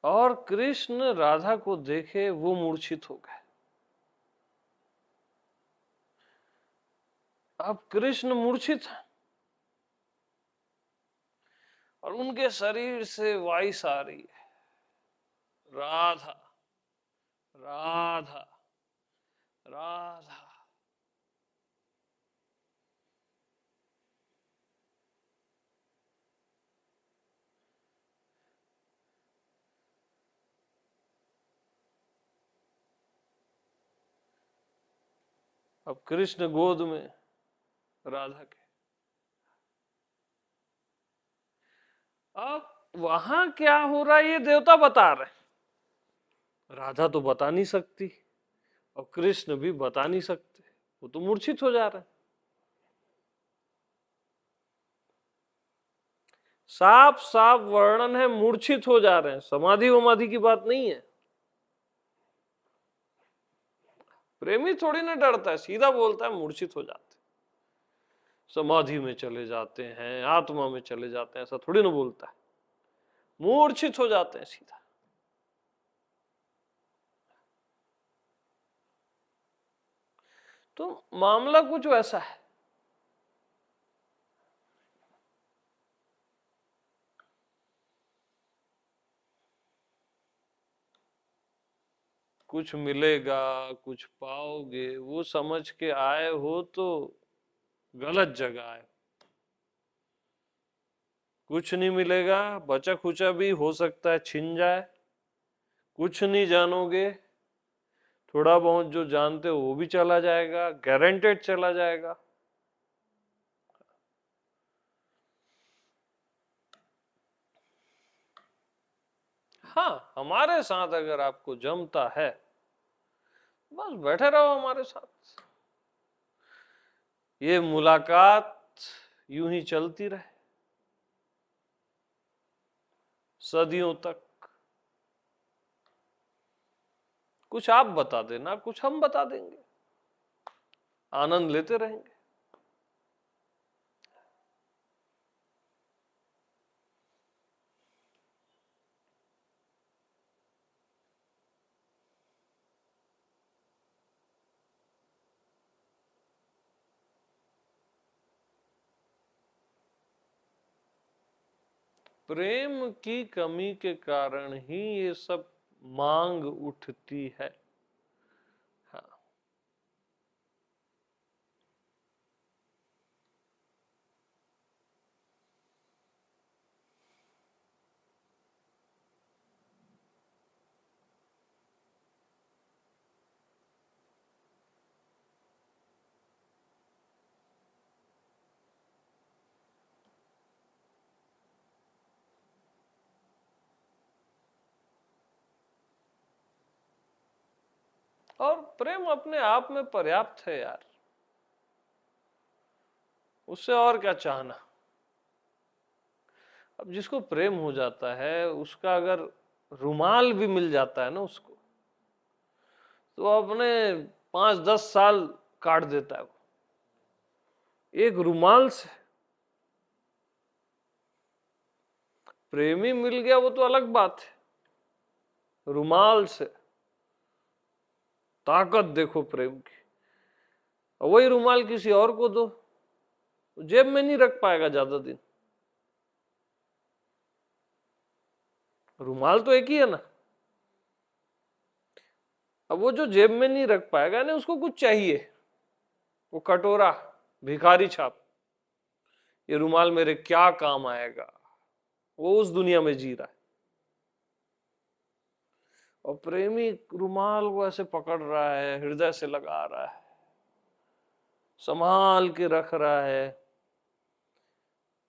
और कृष्ण राधा को देखे वो मूर्छित हो गए। अब कृष्ण मूर्छित है और उनके शरीर से वाइस आ रही है, राधा राधा राधा। अब कृष्ण गोद में राधा के। अब वहां क्या हो रहा है ये देवता बता रहे, राधा तो बता नहीं सकती और कृष्ण भी बता नहीं सकते, वो तो मूर्छित हो जा रहे हैं। साफ साफ वर्णन है, मूर्छित हो जा रहे हैं, समाधि वमाधि की बात नहीं है। प्रेमी थोड़ी ना डरता है, सीधा बोलता है मूर्छित हो जाते, समाधि में चले जाते हैं, आत्मा में चले जाते हैं, ऐसा थोड़ी ना बोलता है, मूर्छित हो जाते हैं सीधा। तो मामला कुछ वैसा है। कुछ मिलेगा, कुछ पाओगे, वो समझ के आए हो तो गलत जगह आए। कुछ नहीं मिलेगा, बचा खुचा भी हो सकता है छिन जाए। कुछ नहीं जानोगे, थोड़ा बहुत जो जानते हो वो भी चला जाएगा, गारंटेड चला जाएगा। हाँ, हमारे साथ अगर आपको जमता है, बस बैठे रहो हमारे साथ, ये मुलाकात यूं ही चलती रहे सदियों तक। कुछ आप बता देना, कुछ हम बता देंगे, आनंद लेते रहेंगे। प्रेम की कमी के कारण ही ये सब मांग उठती है। हाँ। और प्रेम अपने आप में पर्याप्त है यार, उससे और क्या चाहना। अब जिसको प्रेम हो जाता है, उसका अगर रुमाल भी मिल जाता है ना उसको, तो अपने 5-10 साल काट देता है वो एक रुमाल से। प्रेमी मिल गया वो तो अलग बात है, रुमाल से ताकत देखो प्रेम की। और वही रुमाल किसी और को दो, जेब में नहीं रख पाएगा ज्यादा दिन। रुमाल तो एक ही है ना। अब वो जो जेब में नहीं रख पाएगा ना, उसको कुछ चाहिए, वो कटोरा, भिखारी छाप, ये रुमाल मेरे क्या काम आएगा, वो उस दुनिया में जी रहा है। और प्रेमी रुमाल को ऐसे पकड़ रहा है, हृदय से लगा रहा है, संभाल के रख रहा है,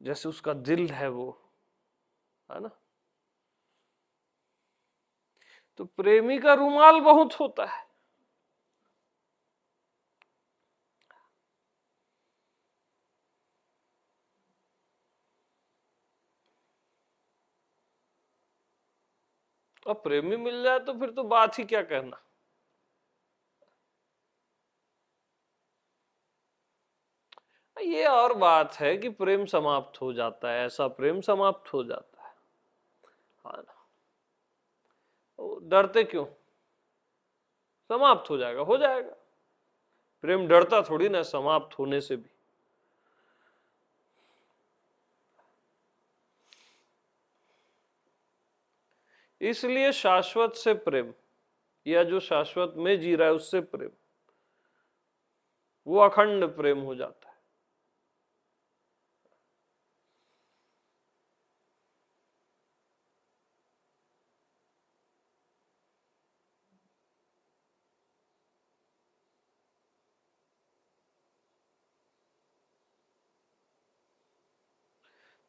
जैसे उसका दिल है वो, है ना। तो प्रेमी का रुमाल बहुत होता है। अब प्रेमी मिल जाए तो फिर तो बात ही क्या कहना। ये और बात है कि प्रेम समाप्त हो जाता है, ऐसा प्रेम समाप्त हो जाता है, हाँ ना। डरते क्यों? समाप्त हो जाएगा, हो जाएगा। प्रेम डरता थोड़ी ना समाप्त होने से भी। इसलिए शाश्वत से प्रेम, या जो शाश्वत में जी रहा है उससे प्रेम, वो अखंड प्रेम हो जाता है।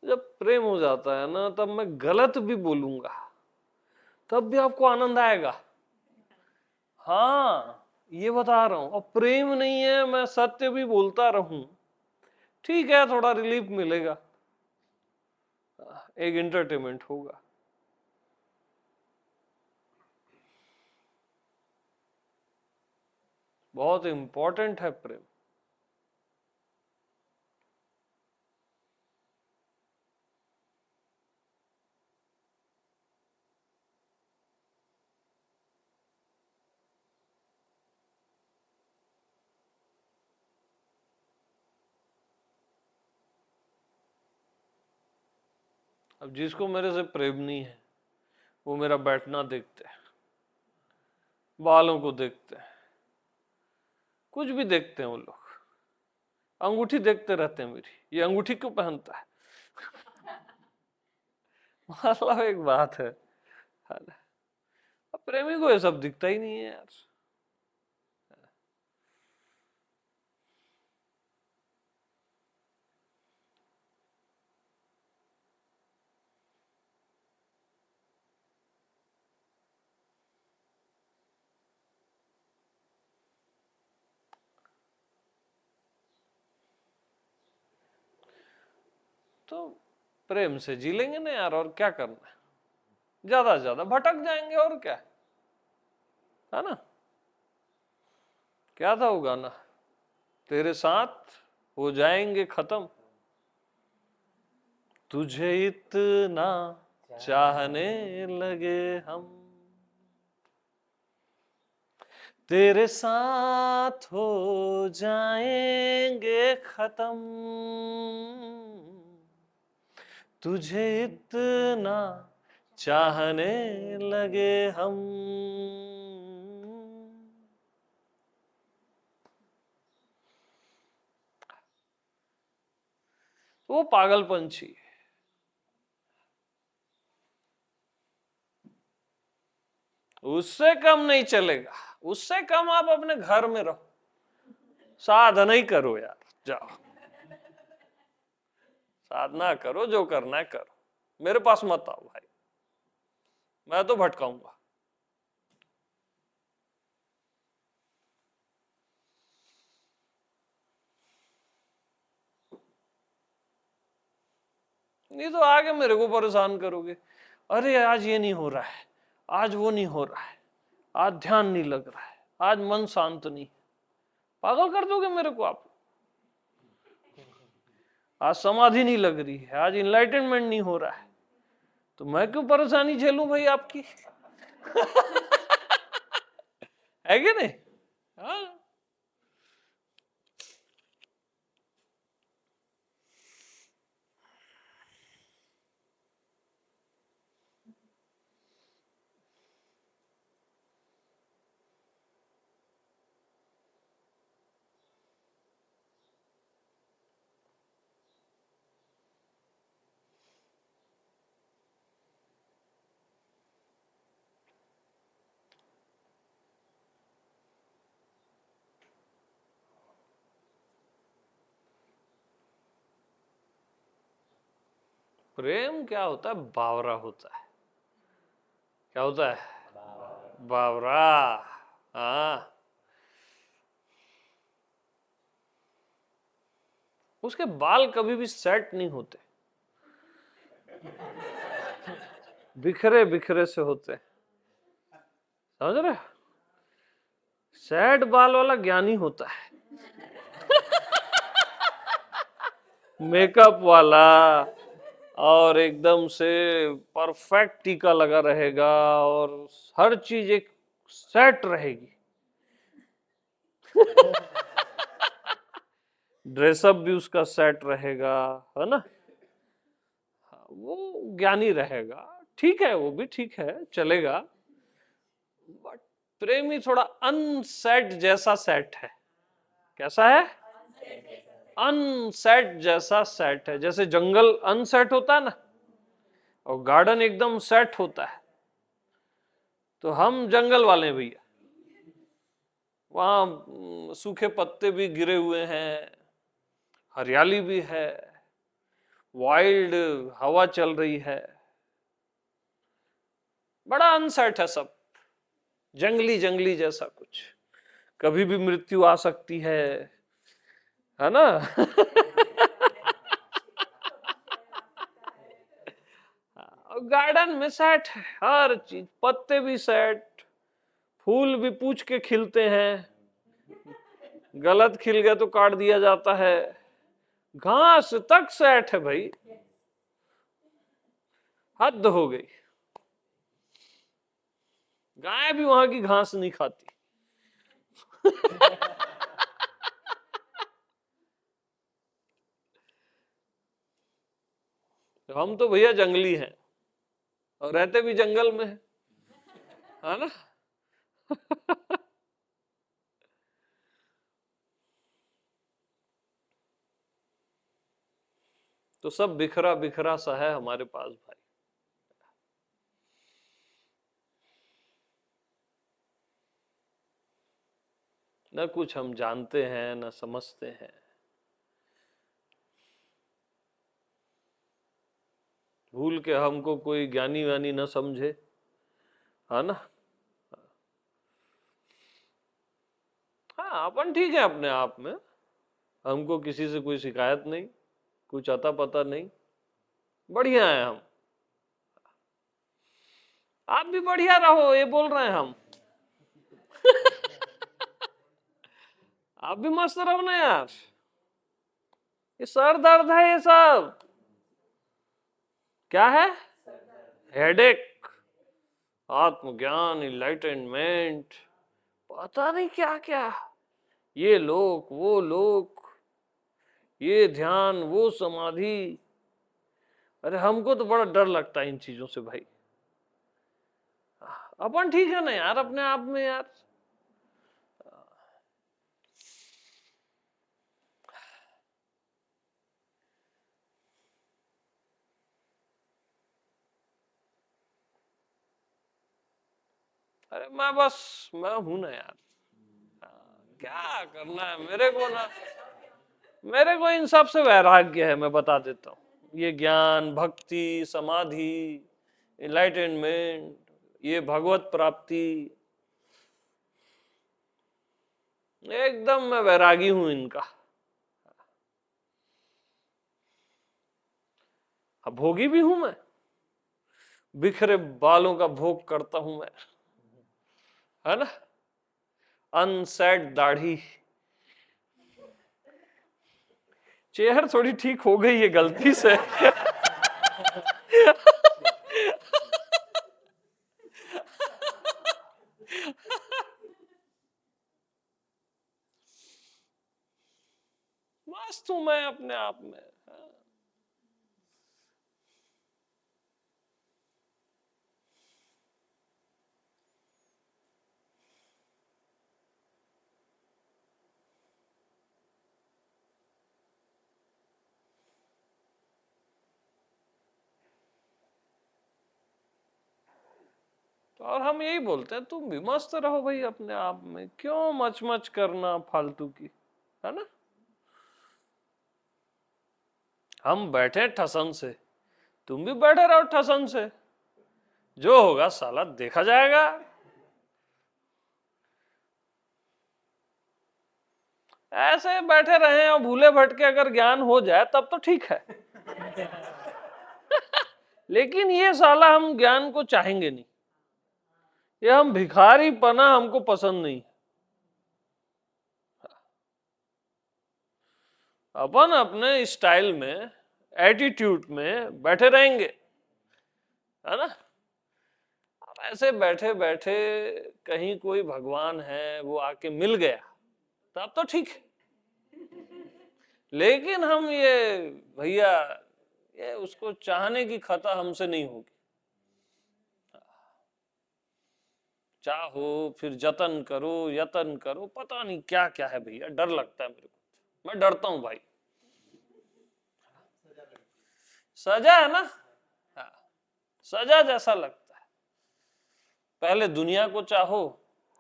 जब प्रेम हो जाता है ना, तब मैं गलत भी बोलूंगा तब भी आपको आनंद आएगा। हाँ, ये बता रहा हूं। अब प्रेम नहीं है, मैं सत्य भी बोलता रहूं, ठीक है, थोड़ा रिलीफ मिलेगा, एक एंटरटेनमेंट होगा। बहुत इंपॉर्टेंट है प्रेम। अब जिसको मेरे से प्रेम नहीं है, वो मेरा बैठना देखते हैं, बालों को देखते हैं, कुछ भी देखते हैं वो लोग, अंगूठी देखते रहते हैं मेरी, ये अंगूठी क्यों पहनता है। मतलब एक बात है ना? अब प्रेमी को ये सब दिखता ही नहीं है यार। तो प्रेम से जी लेंगे ना यार, और क्या करना है, ज्यादा से ज्यादा भटक जाएंगे, और क्या है ना। क्या था वो गाना, तेरे साथ हो जाएंगे खत्म, तुझे इतना चाहने लगे हम, तेरे साथ हो जाएंगे खत्म, तुझे इतना चाहने लगे हम। वो पागल पंछी है, उससे कम नहीं चलेगा, उससे कम आप अपने घर में रहो, साधना ही करो यार, जाओ साधना करो, जो करना है करो, मेरे पास मत आओ भाई, मैं तो भटकाऊंगा। नहीं तो आगे मेरे को परेशान करोगे, अरे आज ये नहीं हो रहा है, आज वो नहीं हो रहा है, आज ध्यान नहीं लग रहा है, आज मन शांत नहीं, पागल कर दोगे मेरे को आप। आज समाधि नहीं लग रही है, आज इनलाइटनमेंट नहीं हो रहा है, तो मैं क्यों परेशानी झेलूं भाई आपकी। है कि नहीं? हाँ, प्रेम क्या होता है? बावरा होता है। क्या होता है? बावरा। हाँ, उसके बाल कभी भी सेट नहीं होते, बिखरे बिखरे से होते हैं। समझ रहे? सेट बाल वाला ज्ञानी होता है, मेकअप वाला, और एकदम से परफेक्ट टीका लगा रहेगा और हर चीज एक सेट रहेगी, ड्रेसअप भी उसका सेट रहेगा, है ना? वो ज्ञानी रहेगा, ठीक है, वो भी ठीक है, चलेगा। बट प्रेमी थोड़ा अनसेट जैसा सेट है। कैसा है? अनसेट जैसा सेट है। जैसे जंगल अनसेट होता है ना, और गार्डन एकदम सेट होता है। तो हम जंगल वाले हैं भैया, वहां सूखे पत्ते भी गिरे हुए हैं, हरियाली भी है, वाइल्ड हवा चल रही है, बड़ा अनसेट है सब, जंगली जंगली जैसा कुछ। कभी भी मृत्यु आ सकती है ना? गार्डन में सेट है हर चीज, पत्ते भी सेट, फूल भी पूछ के खिलते हैं, गलत खिल गए तो काट दिया जाता है, घास तक सेट है भाई, हद हो गई। गाय भी वहां की घास नहीं खाती। तो हम तो भैया जंगली हैं और रहते भी जंगल में है ना? तो सब बिखरा बिखरा सा है हमारे पास भाई। न कुछ हम जानते हैं न समझते हैं, भूल के हमको कोई ज्ञानी वानी न समझे, है ना? हाँ, अपन ठीक है अपने आप में, हमको किसी से कोई शिकायत नहीं, कुछ अता पता नहीं, बढ़िया है हम। आप भी बढ़िया रहो, ये बोल रहे हैं हम। आप भी मस्त रहो ना यार, ये सर दर्द है, ये सब क्या है? हेडेक, आत्मज्ञान, इनलाइटनमेंट, पता नहीं क्या क्या, ये लोक वो लोक, ये ध्यान वो समाधि। अरे हमको तो बड़ा डर लगता है इन चीजों से भाई। अपन ठीक है ना यार अपने आप में यार। अरे मैं हूं ना यार, क्या करना है मेरे को ना, मेरे को इन सब से वैराग्य है, मैं बता देता हूँ। ये ज्ञान, भक्ति, समाधि, एनलाइटनमेंट, ये भगवत प्राप्ति, एकदम मैं वैरागी हूं इनका। अब भोगी भी हूं मैं, बिखरे बालों का भोग करता हूं मैं, है ना? अनसेट दाढ़ी, चेहर थोड़ी ठीक हो गई है गलती से। मस्त हूं मैं अपने आप में। और हम यही बोलते हैं, तुम भी मस्त रहो भाई अपने आप में, क्यों मच मच करना फालतू की, है ना? हम बैठे ठसन से, तुम भी बैठे रहो ठसन से, जो होगा साला देखा जाएगा। ऐसे बैठे रहे और भूले भटके अगर ज्ञान हो जाए तब तो ठीक है। लेकिन ये साला हम ज्ञान को चाहेंगे नहीं, ये हम भिखारी पना हमको पसंद नहीं। अपन अपने स्टाइल में, एटीट्यूड में बैठे रहेंगे, है ना। अब ऐसे बैठे बैठे कहीं कोई भगवान है वो आके मिल गया तब तो ठीक है। लेकिन हम ये भैया ये उसको चाहने की खता हमसे नहीं होगी। चाहो फिर जतन करो, यतन करो, पता नहीं क्या क्या है भैया, डर लगता है मेरे को। मैं डरता हूं भाई। सजा है ना, हाँ, सजा जैसा लगता है। पहले दुनिया को चाहो,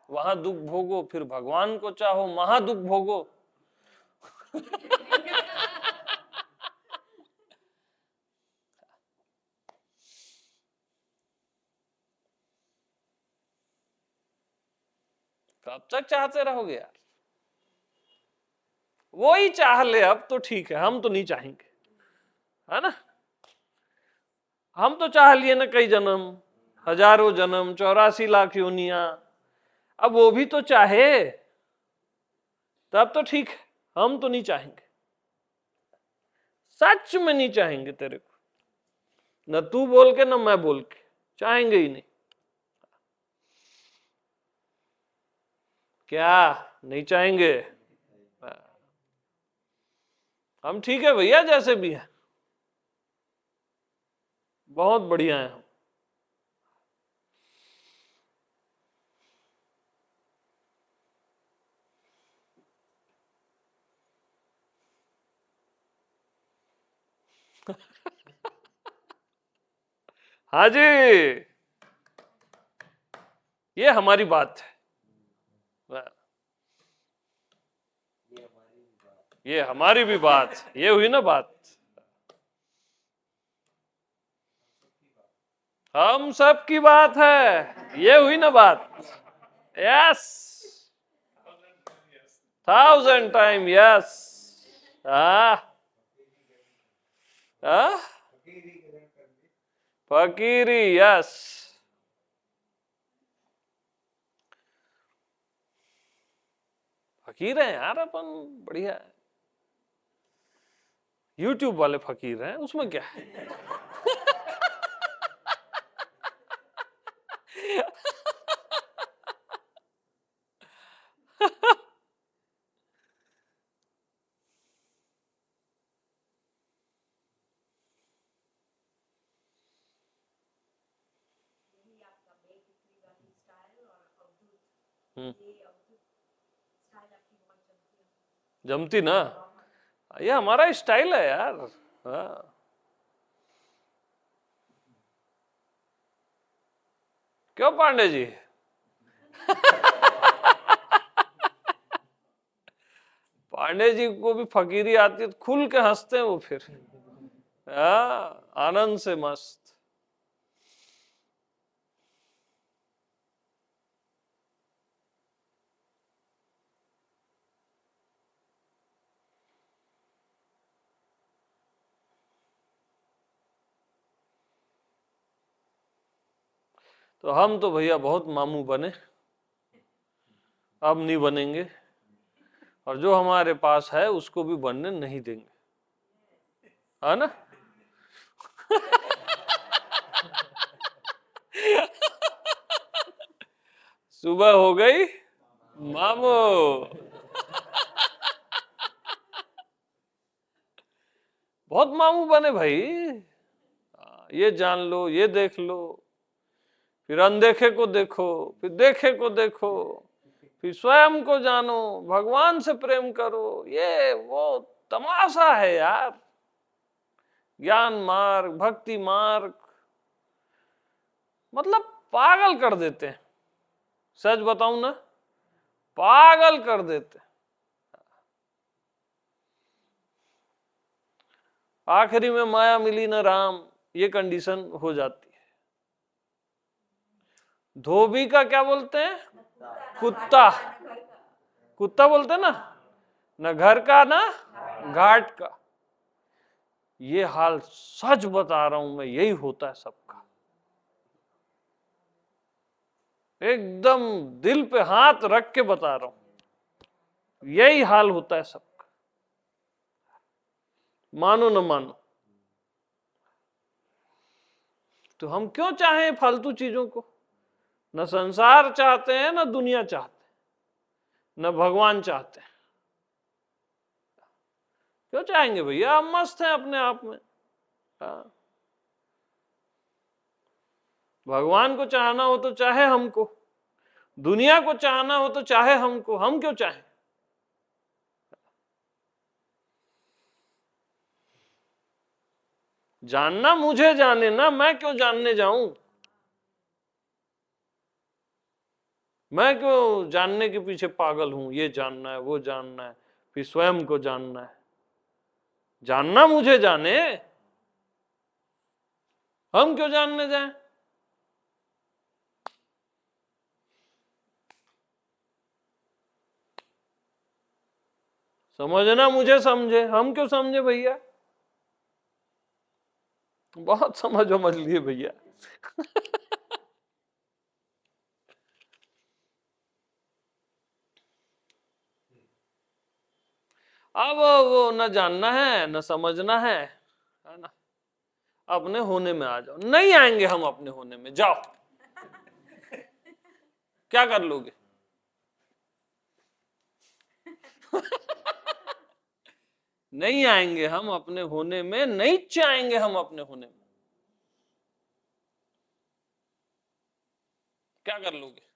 वहां दुख भोगो, फिर भगवान को चाहो, महादुख भोगो। कब तक चाहते रहोगे यार? वो ही चाह ले अब तो ठीक है, हम तो नहीं चाहेंगे, है ना। हम तो चाह लिए ना कई जन्म, हजारों जन्म, 84 लाख योनियां। अब वो भी तो चाहे तब तो ठीक है, हम तो नहीं चाहेंगे, सच में नहीं चाहेंगे तेरे को। न तू बोल के न मैं बोल के, चाहेंगे ही नहीं। क्या नहीं चाहेंगे? हम ठीक है भैया, जैसे भी है बहुत बढ़िया है हम। हाँ जी, ये हमारी बात है। ये हमारी भी बात, ये हुई ना बात। हम सब की बात है, ये हुई ना बात। Yes, 1000 time yes. फकीरी यस। फकीर है यार अपन, बढ़िया है। YouTube वाले फकीर हैं, उसमें क्या है। जमती ना, ये हमारा स्टाइल है यार। हाँ, क्यों पांडे जी? पांडे जी को भी फकीरी आती है तो खुल के हंसते हैं वो फिर, आनंद से मस्त। तो हम तो भैया बहुत मामू बने, अब नहीं बनेंगे, और जो हमारे पास है उसको भी बनने नहीं देंगे, है ना। सुबह हो गई मामू। बहुत मामू बने भाई, ये जान लो, ये देख लो, फिर अनदेखे को देखो, फिर देखे को देखो, फिर स्वयं को जानो, भगवान से प्रेम करो। ये वो तमाशा है यार, ज्ञान मार्ग, भक्ति मार्ग, मतलब पागल कर देते हैं। सच बताऊं ना, पागल कर देते हैं। आखिरी में माया मिली न राम, ये कंडीशन हो जाती है। धोबी का क्या बोलते हैं? कुत्ता। कुत्ता बोलते हैं ना, न घर का ना घाट का। ये हाल सच बता रहा हूं मैं, यही होता है सबका। एकदम दिल पे हाथ रख के बता रहा हूं, यही हाल होता है सबका, मानो न मानो। तो हम क्यों चाहें फालतू चीजों को? न संसार चाहते हैं, न दुनिया चाहते हैं, न भगवान चाहते हैं। क्यों चाहेंगे भैया? हम मस्त हैं अपने आप में। हाँ। भगवान को चाहना हो तो चाहे हमको, दुनिया को चाहना हो तो चाहे हमको, हम क्यों चाहें? जानना मुझे जाने ना, मैं क्यों जानने जाऊं? मैं क्यों जानने के पीछे पागल हूं? ये जानना है, वो जानना है, फिर स्वयं को जानना है। जानना मुझे जाने, हम क्यों जानने जाएं? समझना मुझे समझे, हम क्यों समझे भैया? बहुत समझ लिए भैया। अब वो न जानना है न समझना है ना? अपने होने में आ जाओ। नहीं आएंगे हम अपने होने में, जाओ। क्या कर लोगे? नहीं आएंगे हम अपने होने में, नहीं चाहेंगे हम अपने होने में। क्या कर लोगे?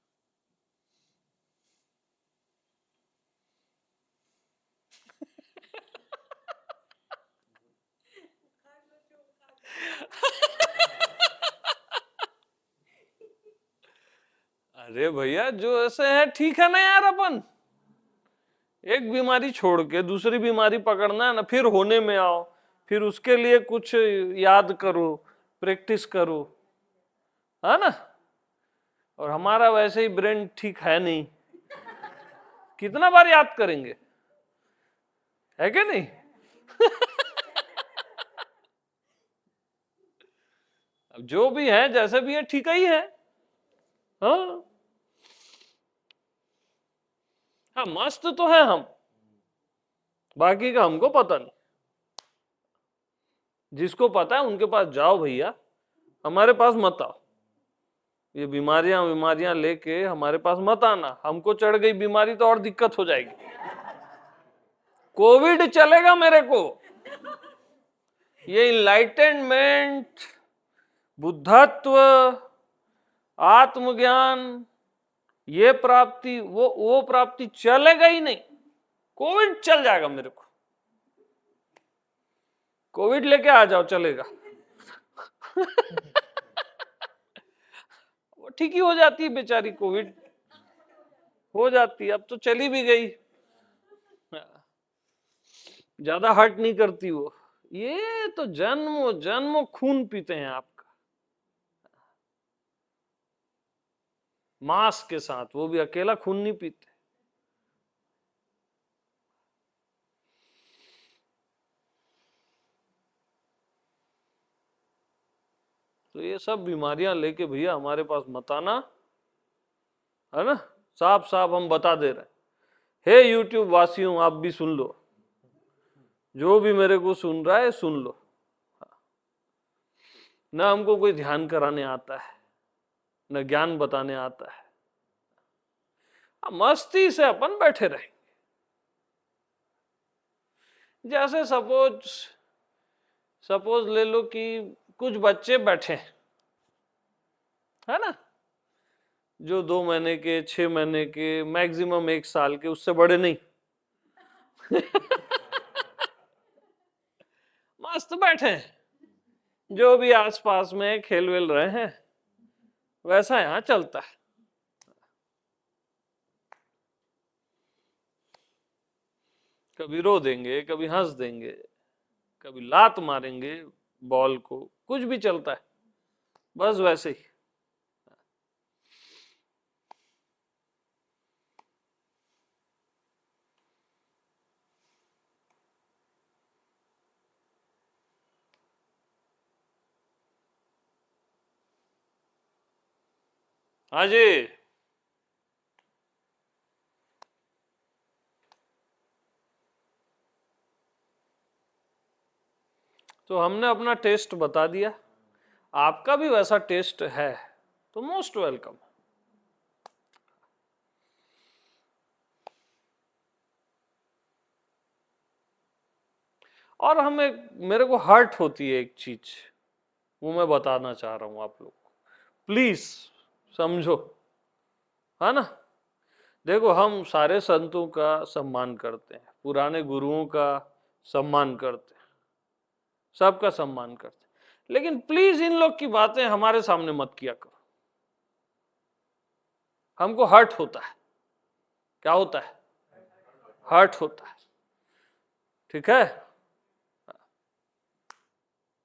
अरे भैया, जो ऐसे है ठीक है ना यार। अपन एक बीमारी छोड़ के दूसरी बीमारी पकड़ना है ना, फिर होने में आओ, फिर उसके लिए कुछ याद करो, प्रैक्टिस करो, है ना? और हमारा वैसे ही ब्रेन ठीक है नहीं, कितना बार याद करेंगे, है कि नहीं? अब जो भी है, जैसे भी है, ठीक ही है। हाँ हाँ, मस्त तो है हम, बाकी का हमको पता नहीं। जिसको पता है उनके पास जाओ भैया, हमारे पास मत आओ। ये बीमारियां बीमारियां लेके हमारे पास मत आना। हमको चढ़ गई बीमारी तो और दिक्कत हो जाएगी। कोविड चलेगा मेरे को। ये इनलाइटेनमेंट, बुद्धत्व, आत्मज्ञान, ये प्राप्ति, वो प्राप्ति चलेगा ही नहीं। कोविड चल जाएगा मेरे को। कोविड लेके आ जाओ, चलेगा। वो ठीक ही हो जाती है बेचारी, कोविड हो जाती है। अब तो चली भी गई, ज्यादा हर्ट नहीं करती वो। ये तो जन्म जन्म खून पीते हैं आपका, मांस के साथ, वो भी अकेला खून नहीं पीते। तो ये सब बीमारियां लेके भैया हमारे पास मत आना, है ना? साफ साफ हम बता दे रहे हैं। हे यूट्यूब वासियों, आप भी सुन लो, जो भी मेरे को सुन रहा है सुन लो। ना हमको कोई ध्यान कराने आता है, न ज्ञान बताने आता है। मस्ती से अपन बैठे रहेंगे। जैसे सपोज ले लो कि कुछ बच्चे बैठे, है ना, जो 2 महीने के, 6 महीने के, मैक्सिमम 1 साल के, उससे बड़े नहीं। मस्त बैठे हैं, जो भी आसपास में खेल वेल रहे हैं, वैसा यहां चलता है। कभी रो देंगे, कभी हंस देंगे, कभी लात मारेंगे, बॉल को, कुछ भी चलता है, बस वैसे ही। हाँ जी, तो हमने अपना टेस्ट बता दिया, आपका भी वैसा टेस्ट है तो मोस्ट वेलकम। और हमें, मेरे को हर्ट होती है एक चीज, वो मैं बताना चाह रहा हूं आप लोग को, प्लीज समझो, है ना। देखो, हम सारे संतों का सम्मान करते हैं, पुराने गुरुओं का सम्मान करते हैं, सबका सम्मान करते हैं, लेकिन प्लीज इन लोग की बातें हमारे सामने मत किया करो, हमको हर्ट होता है। क्या होता है? हर्ट होता है, ठीक है।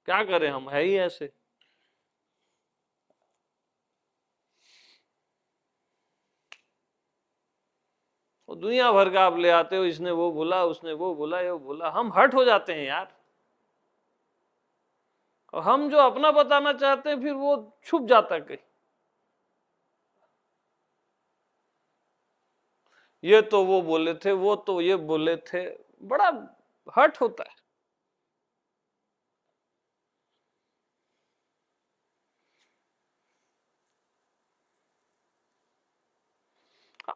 क्या करें, हम है ही ऐसे। वो दुनिया भर का आप ले आते हो, इसने वो बोला, उसने वो बोला, ये बोला, हम हर्ट हो जाते हैं यार। और हम जो अपना बताना चाहते हैं फिर वो छुप जाता है कहीं। ये तो वो बोले थे, वो तो ये बोले थे, बड़ा हर्ट होता है।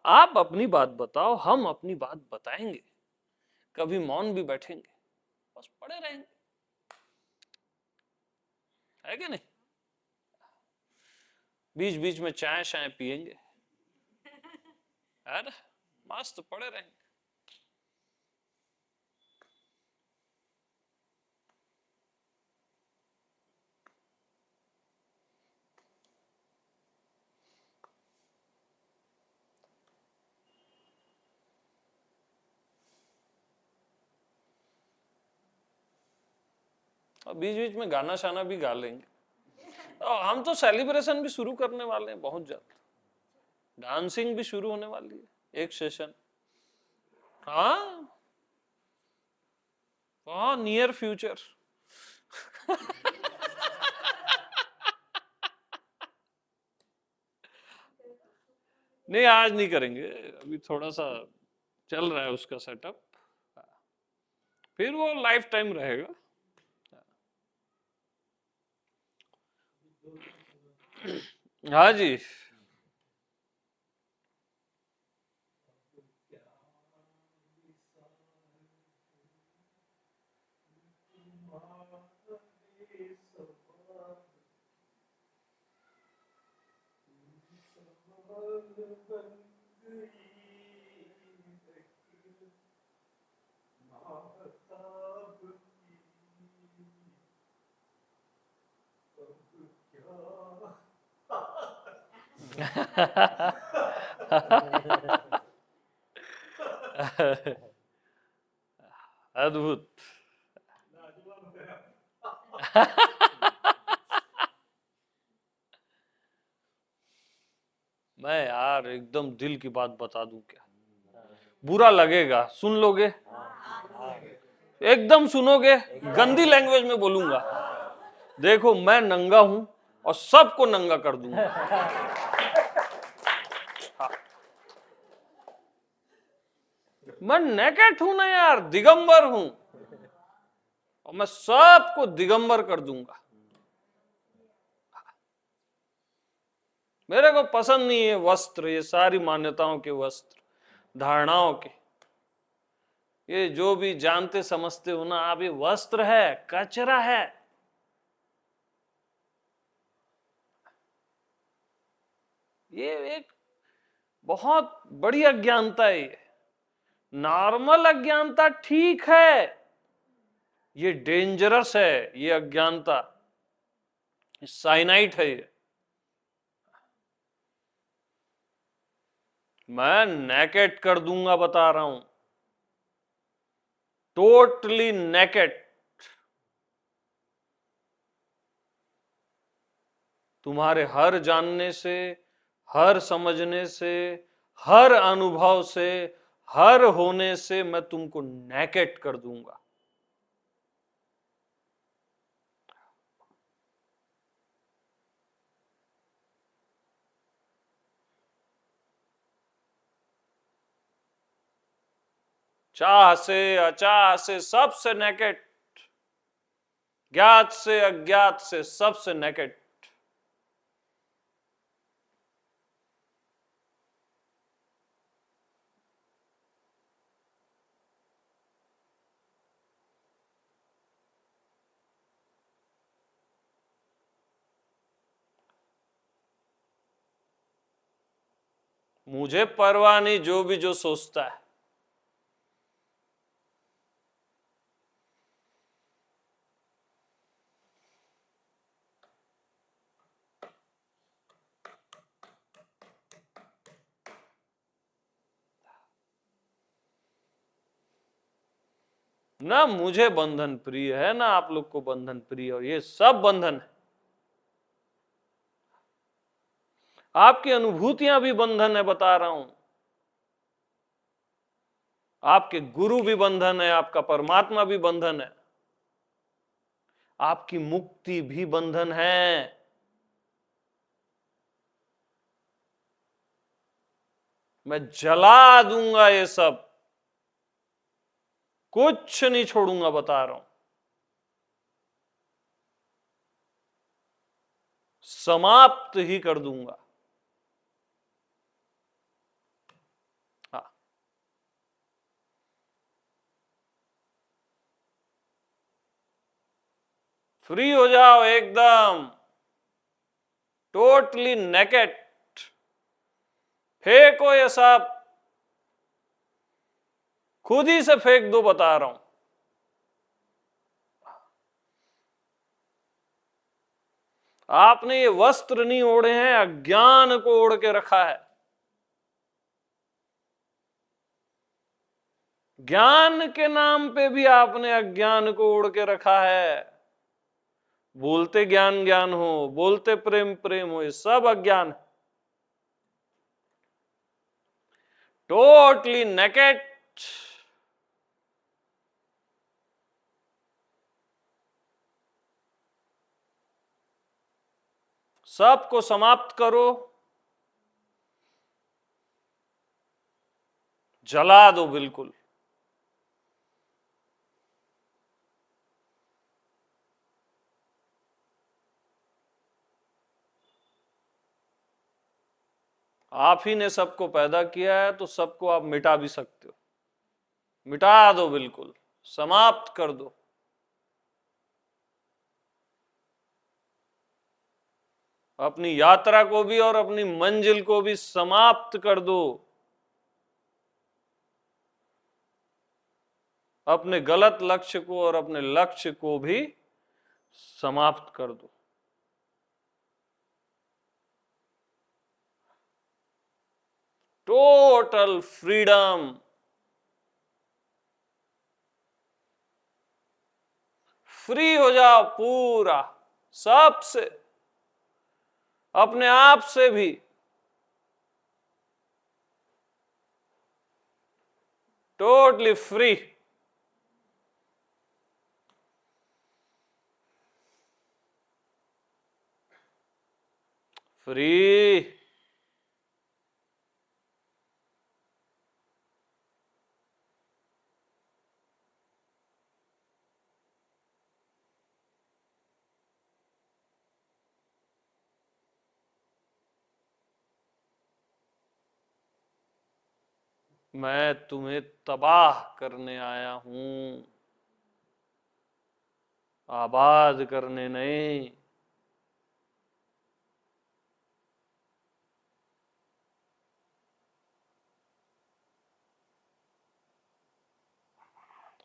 आप अपनी बात बताओ, हम अपनी बात बताएंगे, कभी मौन भी बैठेंगे, बस पड़े रहेंगे, है कि नहीं? बीच बीच में चाय शाय पिएंगे, है ना, मस्त पड़े रहेंगे। और बीच बीच में गाना शाना भी गा लेंगे। और हम तो सेलिब्रेशन भी शुरू करने वाले हैं बहुत जल्द, डांसिंग भी शुरू होने वाली है, एक सेशन। हाँ हाँ, नियर फ्यूचर। नहीं, आज नहीं करेंगे, अभी थोड़ा सा चल रहा है उसका सेटअप, फिर वो लाइफ टाइम रहेगा। हाँ जी, अद्भुत। मैं यार एकदम दिल की बात बता दूं क्या? बुरा लगेगा, सुन लोगे? एकदम सुनोगे? गंदी लैंग्वेज में बोलूंगा। देखो, मैं नंगा हूं और सबको नंगा कर दूंगा। हाँ। मैं नेकेड हूं ना यार, दिगंबर हूं, और मैं सबको दिगंबर कर दूंगा। मेरे को पसंद नहीं है वस्त्र, ये सारी मान्यताओं के वस्त्र, धारणाओं के, ये जो भी जानते समझते हो ना आप, ये वस्त्र है, कचरा है। ये एक बहुत बड़ी अज्ञानता है। ये नॉर्मल अज्ञानता ठीक है, ये डेंजरस है, ये अज्ञानता साइनाइट है। ये मैं नेकेड कर दूंगा, बता रहा हूं, टोटली नेकेड। तुम्हारे हर जानने से, हर समझने से, हर अनुभव से, हर होने से मैं तुमको नेकेट कर दूंगा। चाह से अचाह से सबसे नेकेट, ज्ञात से अज्ञात से सबसे नेकेट। मुझे परवाह नहीं जो भी जो सोचता है। ना मुझे बंधन प्रिय है, ना आप लोग को बंधन प्रिय, और ये सब बंधन है। आपकी अनुभूतियां भी बंधन है, बता रहा हूं। आपके गुरु भी बंधन है, आपका परमात्मा भी बंधन है, आपकी मुक्ति भी बंधन है। मैं जला दूंगा ये सब, कुछ नहीं छोड़ूंगा, बता रहा हूं। समाप्त ही कर दूंगा। हाँ, फ्री हो जाओ एकदम, टोटली नेकेट। फेंको ये सब, खुद ही से फेंक दो, बता रहा हूं। आपने ये वस्त्र नहीं ओढ़े हैं, अज्ञान को ओढ़ के रखा है। ज्ञान के नाम पे भी आपने अज्ञान को ओढ़ के रखा है। बोलते ज्ञान ज्ञान हो, बोलते प्रेम प्रेम हो, ये सब अज्ञान है। Totally naked. सबको समाप्त करो, जला दो बिल्कुल। आप ही ने सबको पैदा किया है, तो सबको आप मिटा भी सकते हो। मिटा दो बिल्कुल, समाप्त कर दो। अपनी यात्रा को भी और अपनी मंजिल को भी समाप्त कर दो। अपने गलत लक्ष्य को और अपने लक्ष्य को भी समाप्त कर दो। टोटल फ्रीडम, फ्री हो जाओ पूरा, सबसे, अपने आप से भी। Totally free. फ्री। मैं तुम्हें तबाह करने आया हूं, आबाद करने नहीं।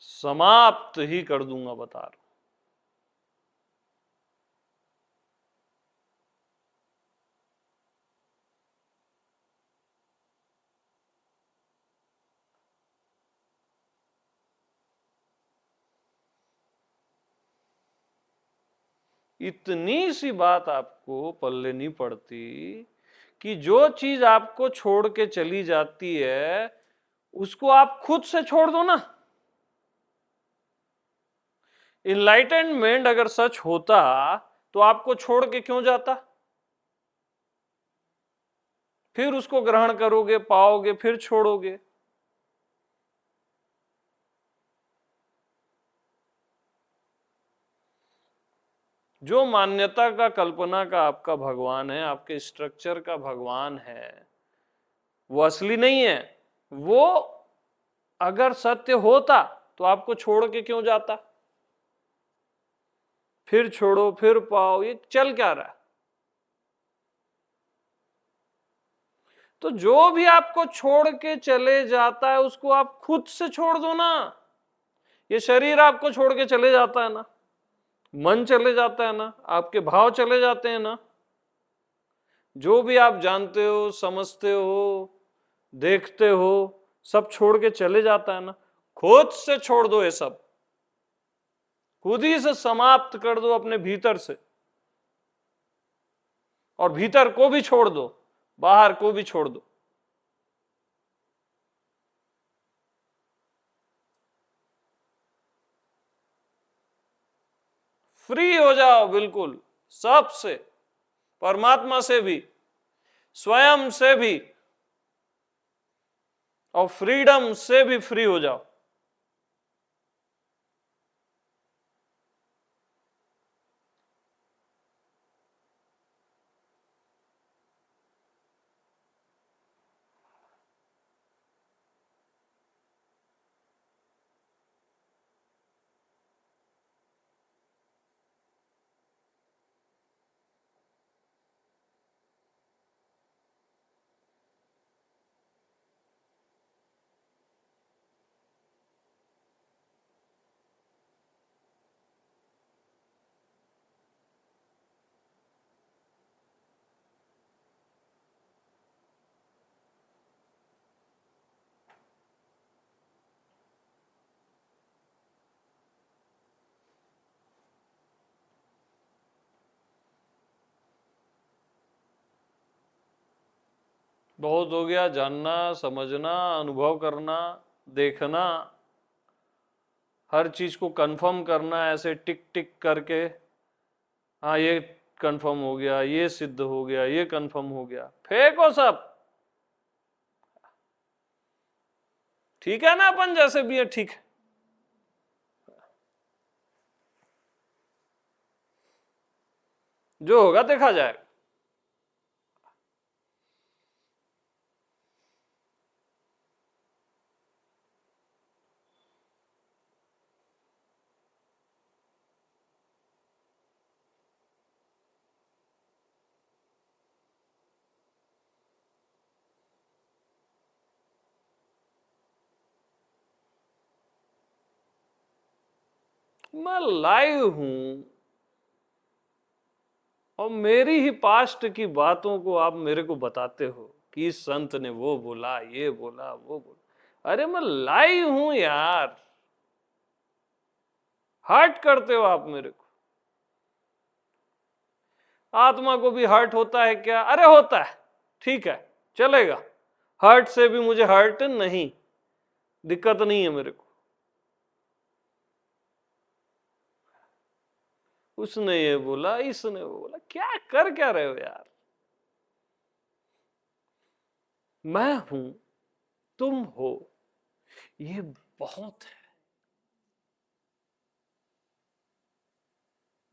समाप्त ही कर दूंगा, बता रहा हूं। इतनी सी बात आपको पल्ले नहीं पड़ती कि जो चीज आपको छोड़ के चली जाती है उसको आप खुद से छोड़ दो ना। इनलाइटेनमेंट अगर सच होता तो आपको छोड़ के क्यों जाता? फिर उसको ग्रहण करोगे, पाओगे, फिर छोड़ोगे। जो मान्यता का, कल्पना का आपका भगवान है, आपके स्ट्रक्चर का भगवान है, वो असली नहीं है। वो अगर सत्य होता तो आपको छोड़ के क्यों जाता? फिर छोड़ो, फिर पाओ, ये चल क्या रहा है? तो जो भी आपको छोड़ के चले जाता है उसको आप खुद से छोड़ दो ना। ये शरीर आपको छोड़ के चले जाता है ना, मन चले जाता है ना, आपके भाव चले जाते हैं ना, जो भी आप जानते हो, समझते हो, देखते हो, सब छोड़ के चले जाता है ना। खुद से छोड़ दो ये सब, खुद ही से समाप्त कर दो अपने भीतर से, और भीतर को भी छोड़ दो, बाहर को भी छोड़ दो। फ्री हो जाओ बिल्कुल सबसे, परमात्मा से भी, स्वयं से भी, और फ्रीडम से भी फ्री हो जाओ। बहुत हो गया जानना, समझना, अनुभव करना, देखना, हर चीज को कंफर्म करना, ऐसे टिक टिक करके, हाँ ये कंफर्म हो गया, ये सिद्ध हो गया, ये कंफर्म हो गया। फेंको सब। ठीक है ना, अपन जैसे भी है ठीक है। जो होगा देखा जाएगा। मैं लाइव हूं और मेरी ही पास्ट की बातों को आप मेरे को बताते हो कि इस संत ने वो बोला, ये बोला, वो बोला। अरे मैं लाइव हूं यार, हर्ट करते हो आप मेरे को। आत्मा को भी हर्ट होता है क्या? अरे होता है, ठीक है, चलेगा। हर्ट से भी मुझे हर्ट नहीं, दिक्कत नहीं है मेरे को। उसने ये बोला, इसने वो बोला, क्या कर क्या रहे हो यार? मैं हूं, तुम हो, ये बहुत है,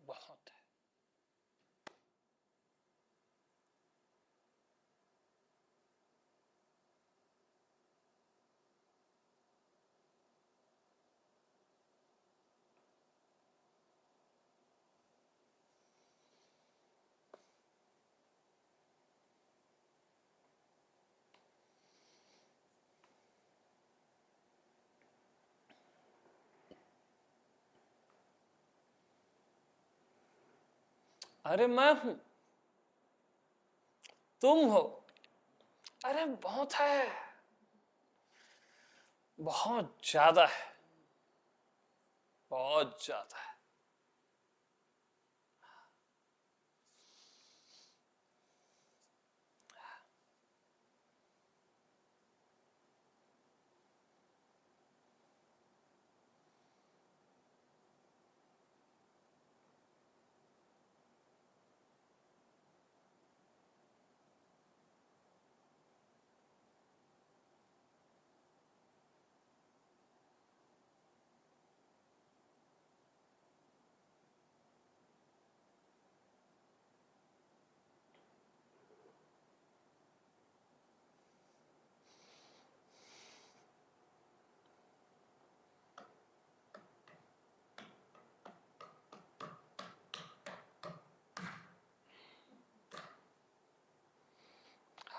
बहुत है। अरे मैं हूं, तुम हो, अरे बहुत है, बहुत ज्यादा है, बहुत ज्यादा है।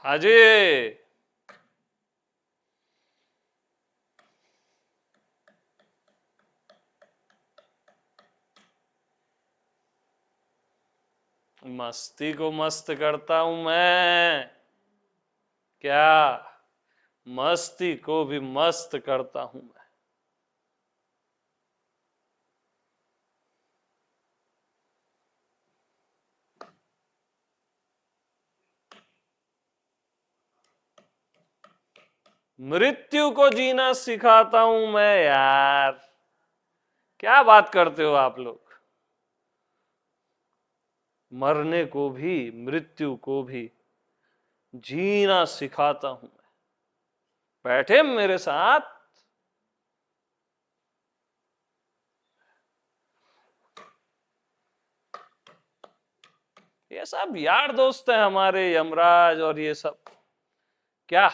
अजय, मस्ती को मस्त करता हूं मैं, क्या मस्ती को भी मस्त करता हूं मैं। मृत्यु को जीना सिखाता हूं मैं यार। क्या बात करते हो आप लोग। मरने को भी, मृत्यु को भी जीना सिखाता हूं मैं। बैठे मेरे साथ। ये सब यार दोस्त हैं हमारे, यमराज और ये सब। क्या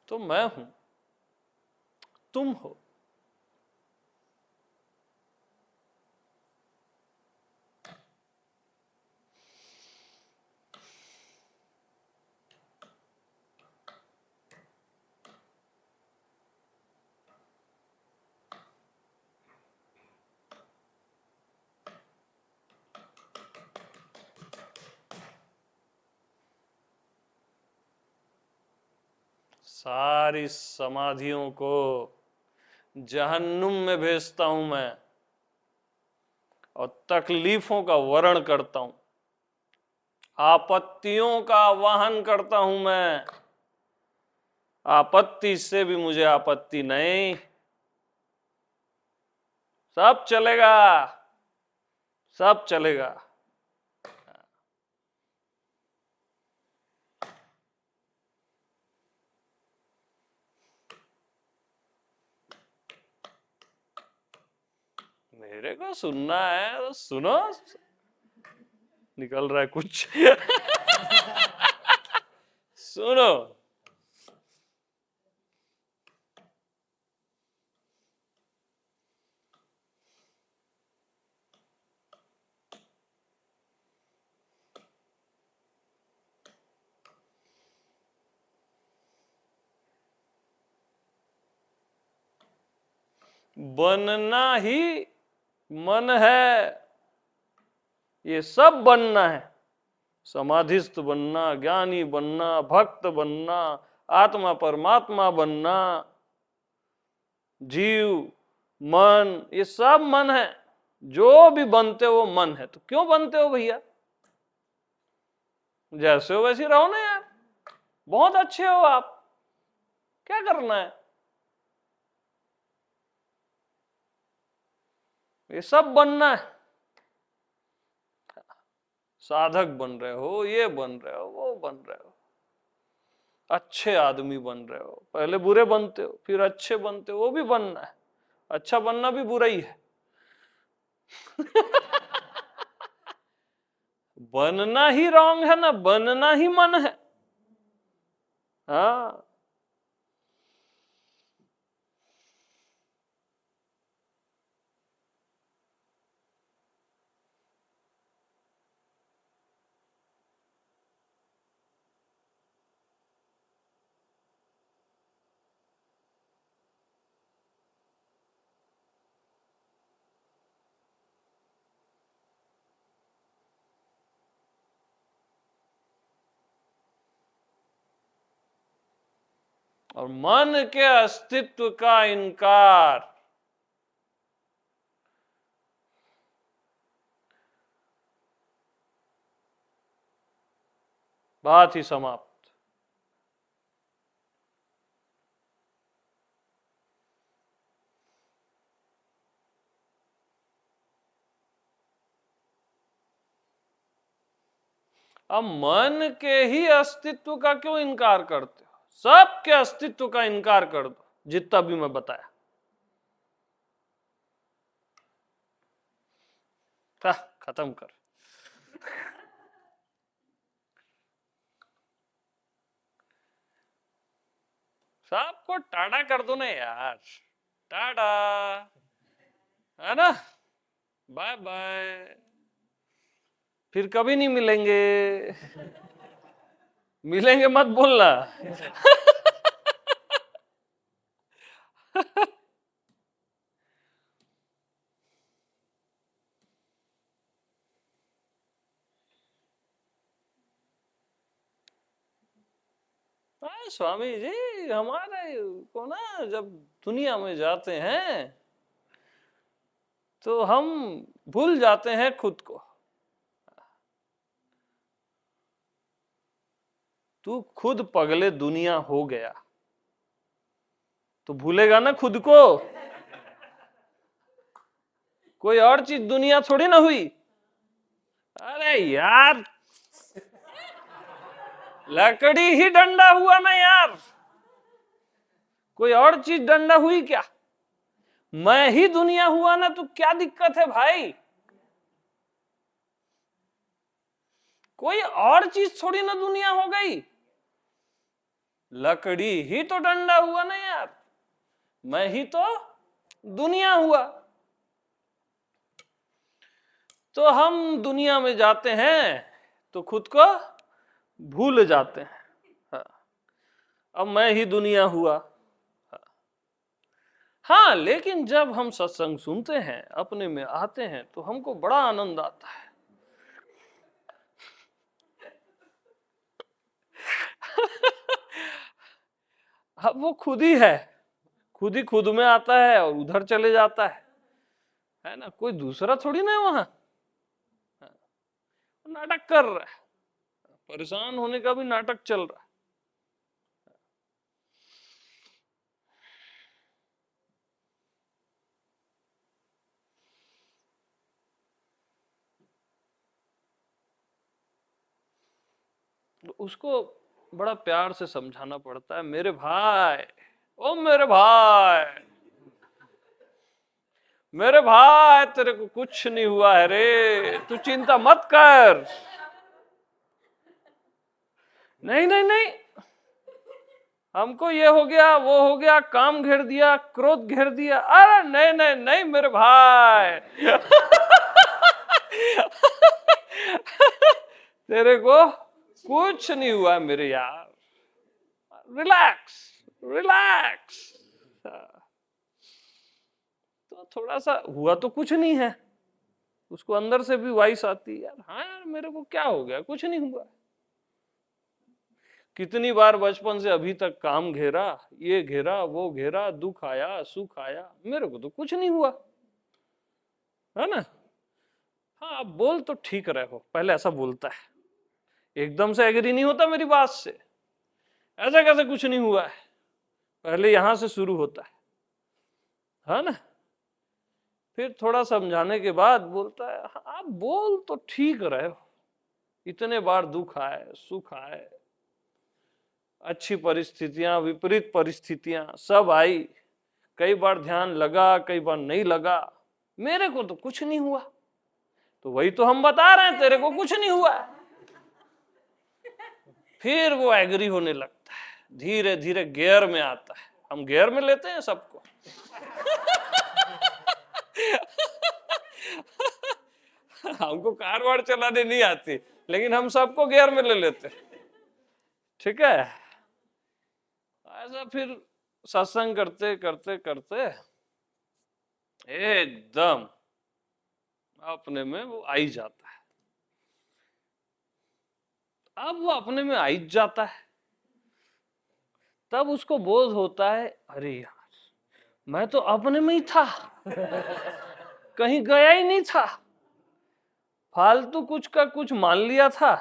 तो मैं हूं, तुम हो। सारी समाधियों को जहन्नुम में भेजता हूं मैं, और तकलीफों का वरण करता हूं। आपत्तियों का वाहन करता हूं मैं। आपत्ति से भी मुझे आपत्ति नहीं। सब चलेगा, सब चलेगा। मेरे को सुनना है तो सुनो। निकल रहा है कुछ। सुनो। बनना ही मन है, ये सब बनना है। समाधिस्थ बनना, ज्ञानी बनना, भक्त बनना, आत्मा परमात्मा बनना, जीव, मन, ये सब मन है। जो भी बनते हो मन है। तो क्यों बनते हो भैया। जैसे हो वैसे रहो ना यार। बहुत अच्छे हो आप, क्या करना है। ये सब बनना है। साधक बन रहे हो, ये बन रहे हो, वो बन रहे हो, अच्छे आदमी बन रहे हो। पहले बुरे बनते हो, फिर अच्छे बनते हो, वो भी बनना है। अच्छा बनना भी बुरा ही है। बनना ही रॉन्ग है ना, बनना ही मन है। हाँ, और मन के अस्तित्व का इनकार। बात ही समाप्त। अब मन के ही अस्तित्व का क्यों इनकार करते हो? सबके अस्तित्व का इनकार कर दो, जितना भी मैं बताया। खत्म कर। सबको टाटा कर दो ना यार, टाटा, है ना, बाय बाय, फिर कभी नहीं मिलेंगे। मिलेंगे मत बोलना। स्वामी जी हमारे को ना जब दुनिया में जाते हैं तो हम भूल जाते हैं खुद को। तू खुद पगले दुनिया हो गया तो भूलेगा ना खुद को? कोई और चीज दुनिया थोड़ी ना हुई। अरे यार लकड़ी ही डंडा हुआ ना यार, कोई और चीज डंडा हुई क्या? मैं ही दुनिया हुआ ना, तो क्या दिक्कत है भाई? कोई और चीज थोड़ी ना दुनिया हो गई। लकड़ी ही तो डंडा हुआ ना यार, मैं ही तो दुनिया हुआ। तो हम दुनिया में जाते हैं तो खुद को भूल जाते हैं। हाँ, अब मैं ही दुनिया हुआ। हाँ, लेकिन जब हम सत्संग सुनते हैं, अपने में आते हैं, तो हमको बड़ा आनंद आता है। अब वो खुद ही है, खुद ही खुद में आता है और उधर चले जाता है ना, कोई दूसरा थोड़ी ना है वहां। नाटक कर रहा है, परेशान होने का भी नाटक चल रहा है। उसको बड़ा प्यार से समझाना पड़ता है, मेरे भाई, ओ मेरे भाई, मेरे भाई, तेरे को कुछ नहीं हुआ है रे, तू चिंता मत कर। नहीं नहीं नहीं, हमको ये हो गया, वो हो गया, काम घेर दिया, क्रोध घेर दिया। अरे नहीं नहीं नहीं मेरे भाई। तेरे को कुछ नहीं हुआ मेरे यार, रिलैक्स रिलैक्स। तो थोड़ा सा हुआ तो कुछ नहीं है, उसको अंदर से भी वॉइस आती है, यार हाँ यार मेरे को क्या हो गया, कुछ नहीं हुआ। कितनी बार बचपन से अभी तक काम घेरा, ये घेरा, वो घेरा, दुख आया, सुख आया, मेरे को तो कुछ नहीं हुआ, है ना। हाँ, आप बोल तो ठीक रहे हो, पहले ऐसा बोलता है, एकदम से एग्री नहीं होता मेरी बात से, ऐसा कैसे कुछ नहीं हुआ है, पहले यहां से शुरू होता है ना। फिर थोड़ा समझाने के बाद बोलता है, हाँ, आप बोल तो ठीक रहे हो, इतने बार दुख आए, सुख आए, अच्छी परिस्थितियां, विपरीत परिस्थितियां सब आई, कई बार ध्यान लगा, कई बार नहीं लगा, मेरे को तो कुछ नहीं हुआ। तो वही तो हम बता रहे हैं, तेरे को कुछ नहीं हुआ। फिर वो एग्री होने लगता है, धीरे धीरे गियर में आता है। हम गियर में लेते हैं सबको। हमको कार वार चलाने नहीं आती, लेकिन हम सबको गियर में ले लेते, ठीक है। ऐसा फिर सत्संग करते करते करते एकदम अपने में वो आई जाता है। अब वो अपने में आई जाता है, तब उसको बोध होता है, अरे यार मैं तो अपने में ही था, कहीं गया ही नहीं था, फालतू कुछ का कुछ मान लिया था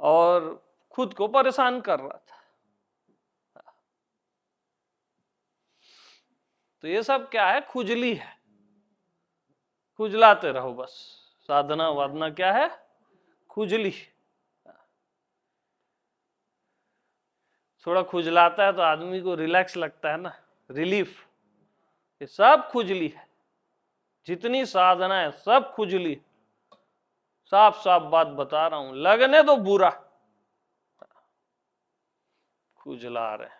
और खुद को परेशान कर रहा था। तो ये सब क्या है, खुजली है, खुजलाते रहो बस। साधना वादना क्या है, खुजली, थोड़ा खुजलाता है तो आदमी को रिलैक्स लगता है ना, रिलीफ। ये सब खुजली है, जितनी साधना है सब खुजली। साफ साफ बात बता रहा हूं, लगने दो बुरा, खुजला रहे।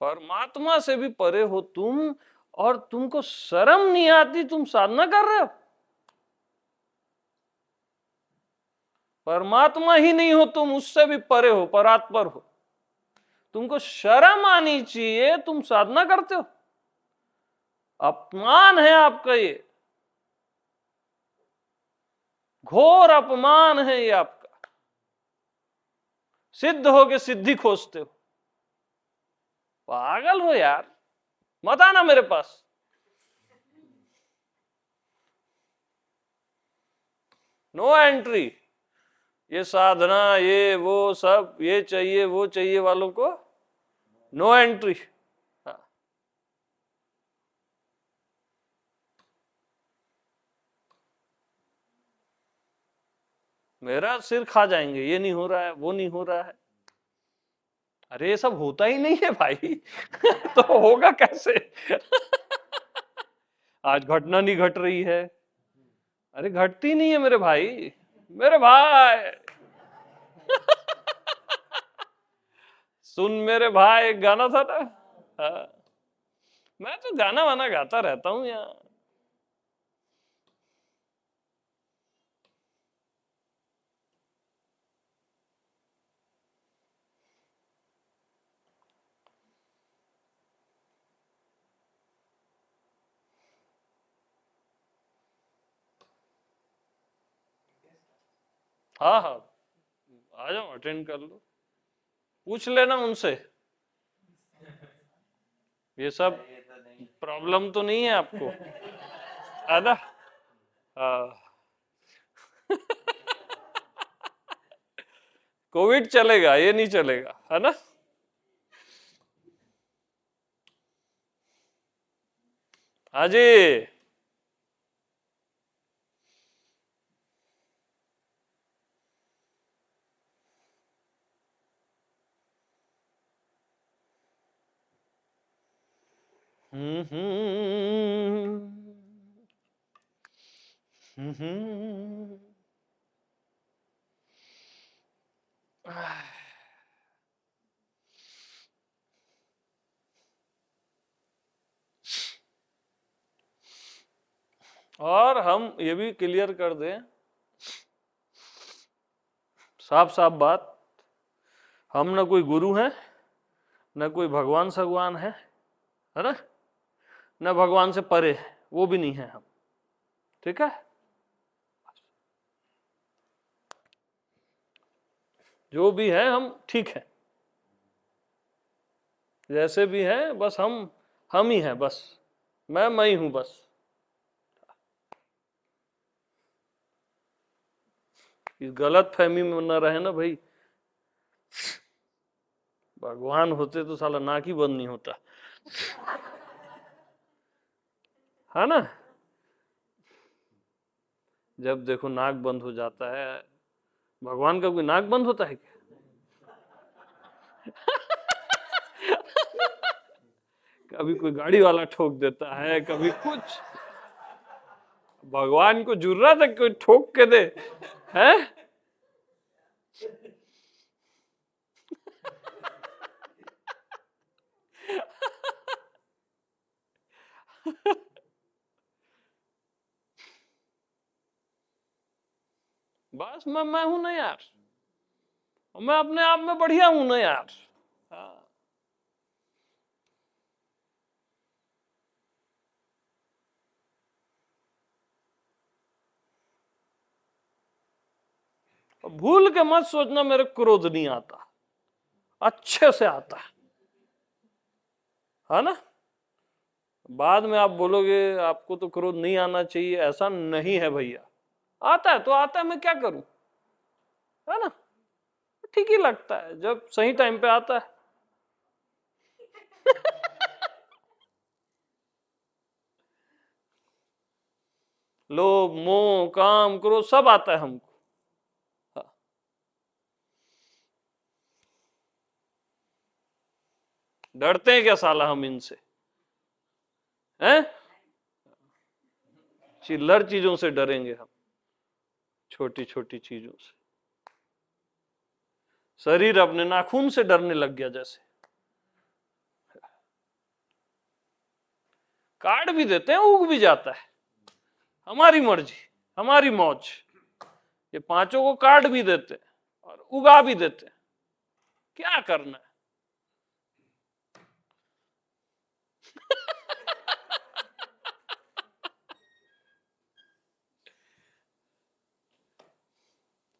परमात्मा से भी परे हो तुम, और तुमको शर्म नहीं आती, तुम साधना कर रहे हो। परमात्मा ही नहीं हो तुम, उससे भी परे हो, परात्पर हो, तुमको शर्म आनी चाहिए, तुम साधना करते हो। अपमान है आपका ये, घोर अपमान है ये आपका। सिद्ध हो के सिद्धि खोजते हो, पागल हो यार, मत आना मेरे पास। No entry. ये साधना, ये वो सब, ये चाहिए वो चाहिए वालों को नो एंट्री। मेरा सिर खा जाएंगे, ये नहीं हो रहा है, वो नहीं हो रहा है। अरे ये सब होता ही नहीं है भाई। तो होगा कैसे? आज घटना नहीं घट रही है, अरे घटती नहीं है मेरे भाई, मेरे भाई। सुन मेरे भाई, एक गाना था ना। हाँ। मैं तो गाना वाना गाता रहता हूं यार। हाँ हाँ, आ जाओ, अटेंड कर लो, पूछ लेना उनसे। ये सब प्रॉब्लम तो नहीं है आपको, है ना? हाँ। कोविड चलेगा, ये नहीं चलेगा, है ना? हाँ जी। हम्म हम्म हम्म। और हम ये भी क्लियर कर दें, साफ साफ बात, हम ना कोई गुरु हैं, न कोई भगवान सगवान है ना? न भगवान से परे है, वो भी नहीं है हम। ठीक है, जो भी है हम ठीक है, जैसे भी है, बस हम ही हैं, बस मैं ही हूं बस। इस गलत फहमी में न रहे ना भाई। भगवान होते तो साला नाक ही बंद नहीं होता, है ना? जब देखो नाक बंद हो जाता है। भगवान का कोई नाक बंद होता है क्या? कभी कोई गाड़ी वाला ठोक देता है, कभी कुछ। भगवान को जरूरत है कोई ठोक के दे, है? बस मैं हूं ना यार, मैं अपने आप में बढ़िया हूं ना यार। हाँ। भूल के मत सोचना मेरे क्रोध नहीं आता, अच्छे से आता है ना? बाद में आप बोलोगे आपको तो क्रोध नहीं आना चाहिए, ऐसा नहीं है भैया। आता है तो आता है, मैं क्या करूं, है ना? ठीक ही लगता है जब सही टाइम पे आता है। लोभ मोह काम क्रोध सब आता है हमको। हाँ। डरते हैं क्या साला हम इनसे, हैं? चिल्लर चीजों से डरेंगे हम, छोटी छोटी चीजों से। शरीर अपने नाखून से डरने लग गया जैसे। काट भी देते हैं, उग भी जाता है, हमारी मर्जी हमारी मौज। ये पांचों को काट भी देते हैं और उगा भी देते हैं, क्या करना है।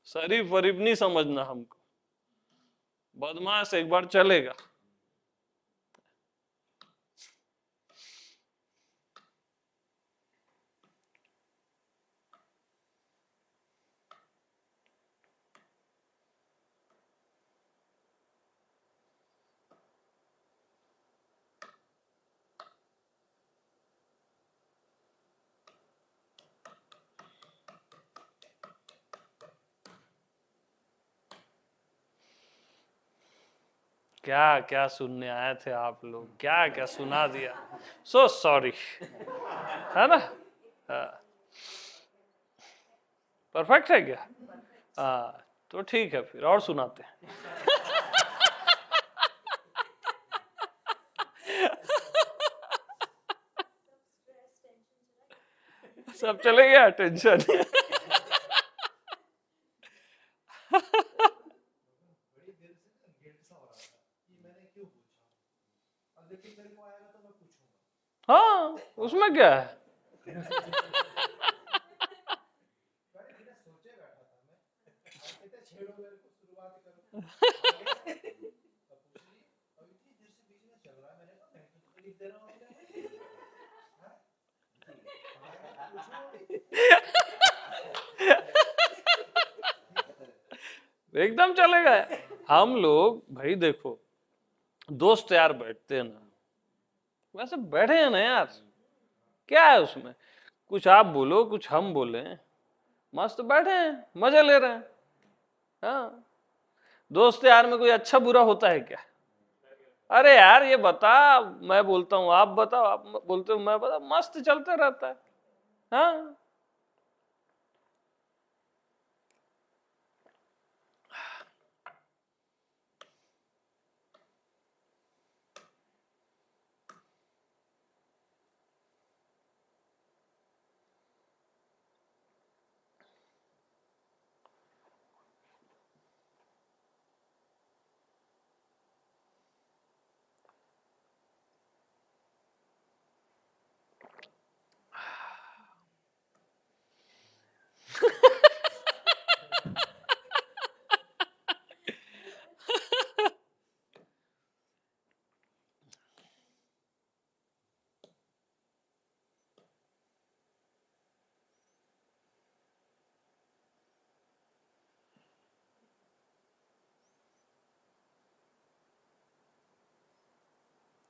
शरीफ वरीफ नहीं समझना हमको, बदमाश एक बार चलेगा। क्या क्या सुनने आए थे आप लोग, क्या क्या सुना दिया, सो सॉरी, है ना? परफेक्ट है क्या? हाँ तो ठीक है, फिर और सुनाते हैं। सब चले गया टेंशन। बड़ी देर से ना गिल्ट सा हो रहा था कि मैंने क्यों पूछा। अब लेकिन मेरे को आएगा तो मैं पूछूंगा। हाँ उसमें क्या है। मैंने बिना सोचे बैठा था मैं, आप कहते छेड़ो मेरे को, शुरुआत करो। अब पूछ ली, अब इतनी देर से बीच में चल रहा है, मैंने कहा मैं तो तकलीफ दे रहा हूँ अपने आप। हाँ? एकदम चलेगा। हम लोग भाई देखो, दोस्त यार बैठते हैं ना, वैसे बैठे हैं ना यार, क्या है उसमें, कुछ आप बोलो कुछ हम बोले, मस्त बैठे हैं मजे ले रहे हैं। हाँ दोस्त यार में कोई अच्छा बुरा होता है क्या? अरे यार ये बता, मैं बोलता हूँ आप बताओ, आप बोलते हो मैं बता, मस्त चलते रहता है। हाँ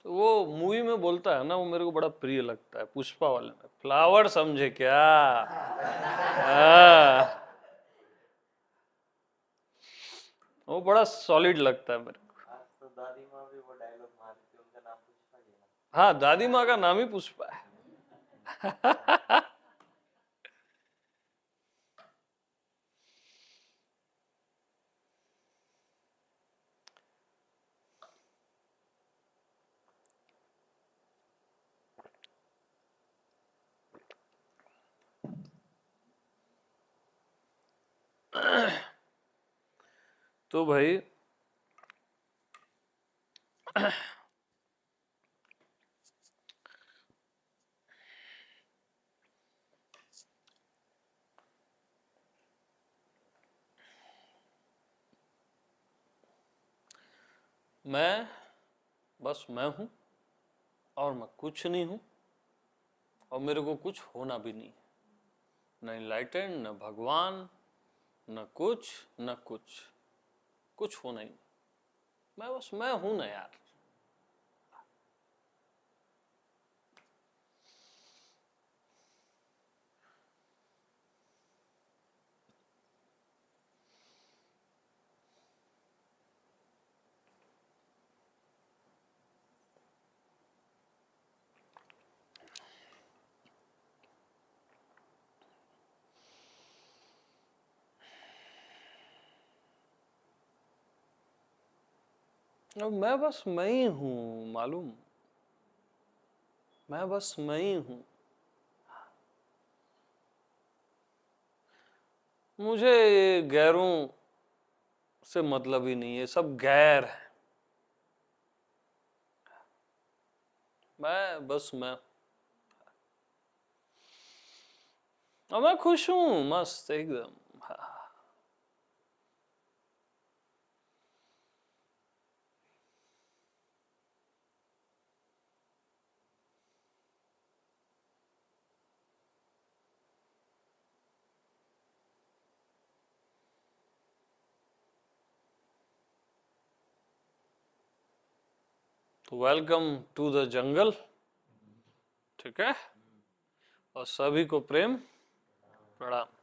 तो वो मूवी में बोलता है ना, वो मेरे को बड़ा प्रिय लगता है, पुष्पा वाले में, फ्लावर समझे क्या। हाँ, वो बड़ा सॉलिड लगता है मेरे को। आज तो दादी माँ भी वो डायलॉग मार रही थी, उनका नाम पुष्पा ही है ना। हाँ दादी माँ का नाम ही पुष्पा है। तो भाई मैं बस मैं हूं और मैं कुछ नहीं हूं, और मेरे को कुछ होना भी नहीं है, न इनलाइटेंड न भगवान, न कुछ न कुछ, कुछ होना ही नहीं। मैं बस मैं हूं ना यार। अब मैं बस मैं ही हूं, मालूम, मैं बस मैं ही हूं। मुझे ये गैरों से मतलब ही नहीं है, सब गैर है। मैं बस मैं, और मैं खुश हूं, मस्त एकदम। तो वेलकम टू द जंगल, ठीक है, और सभी को प्रेम प्रणाम।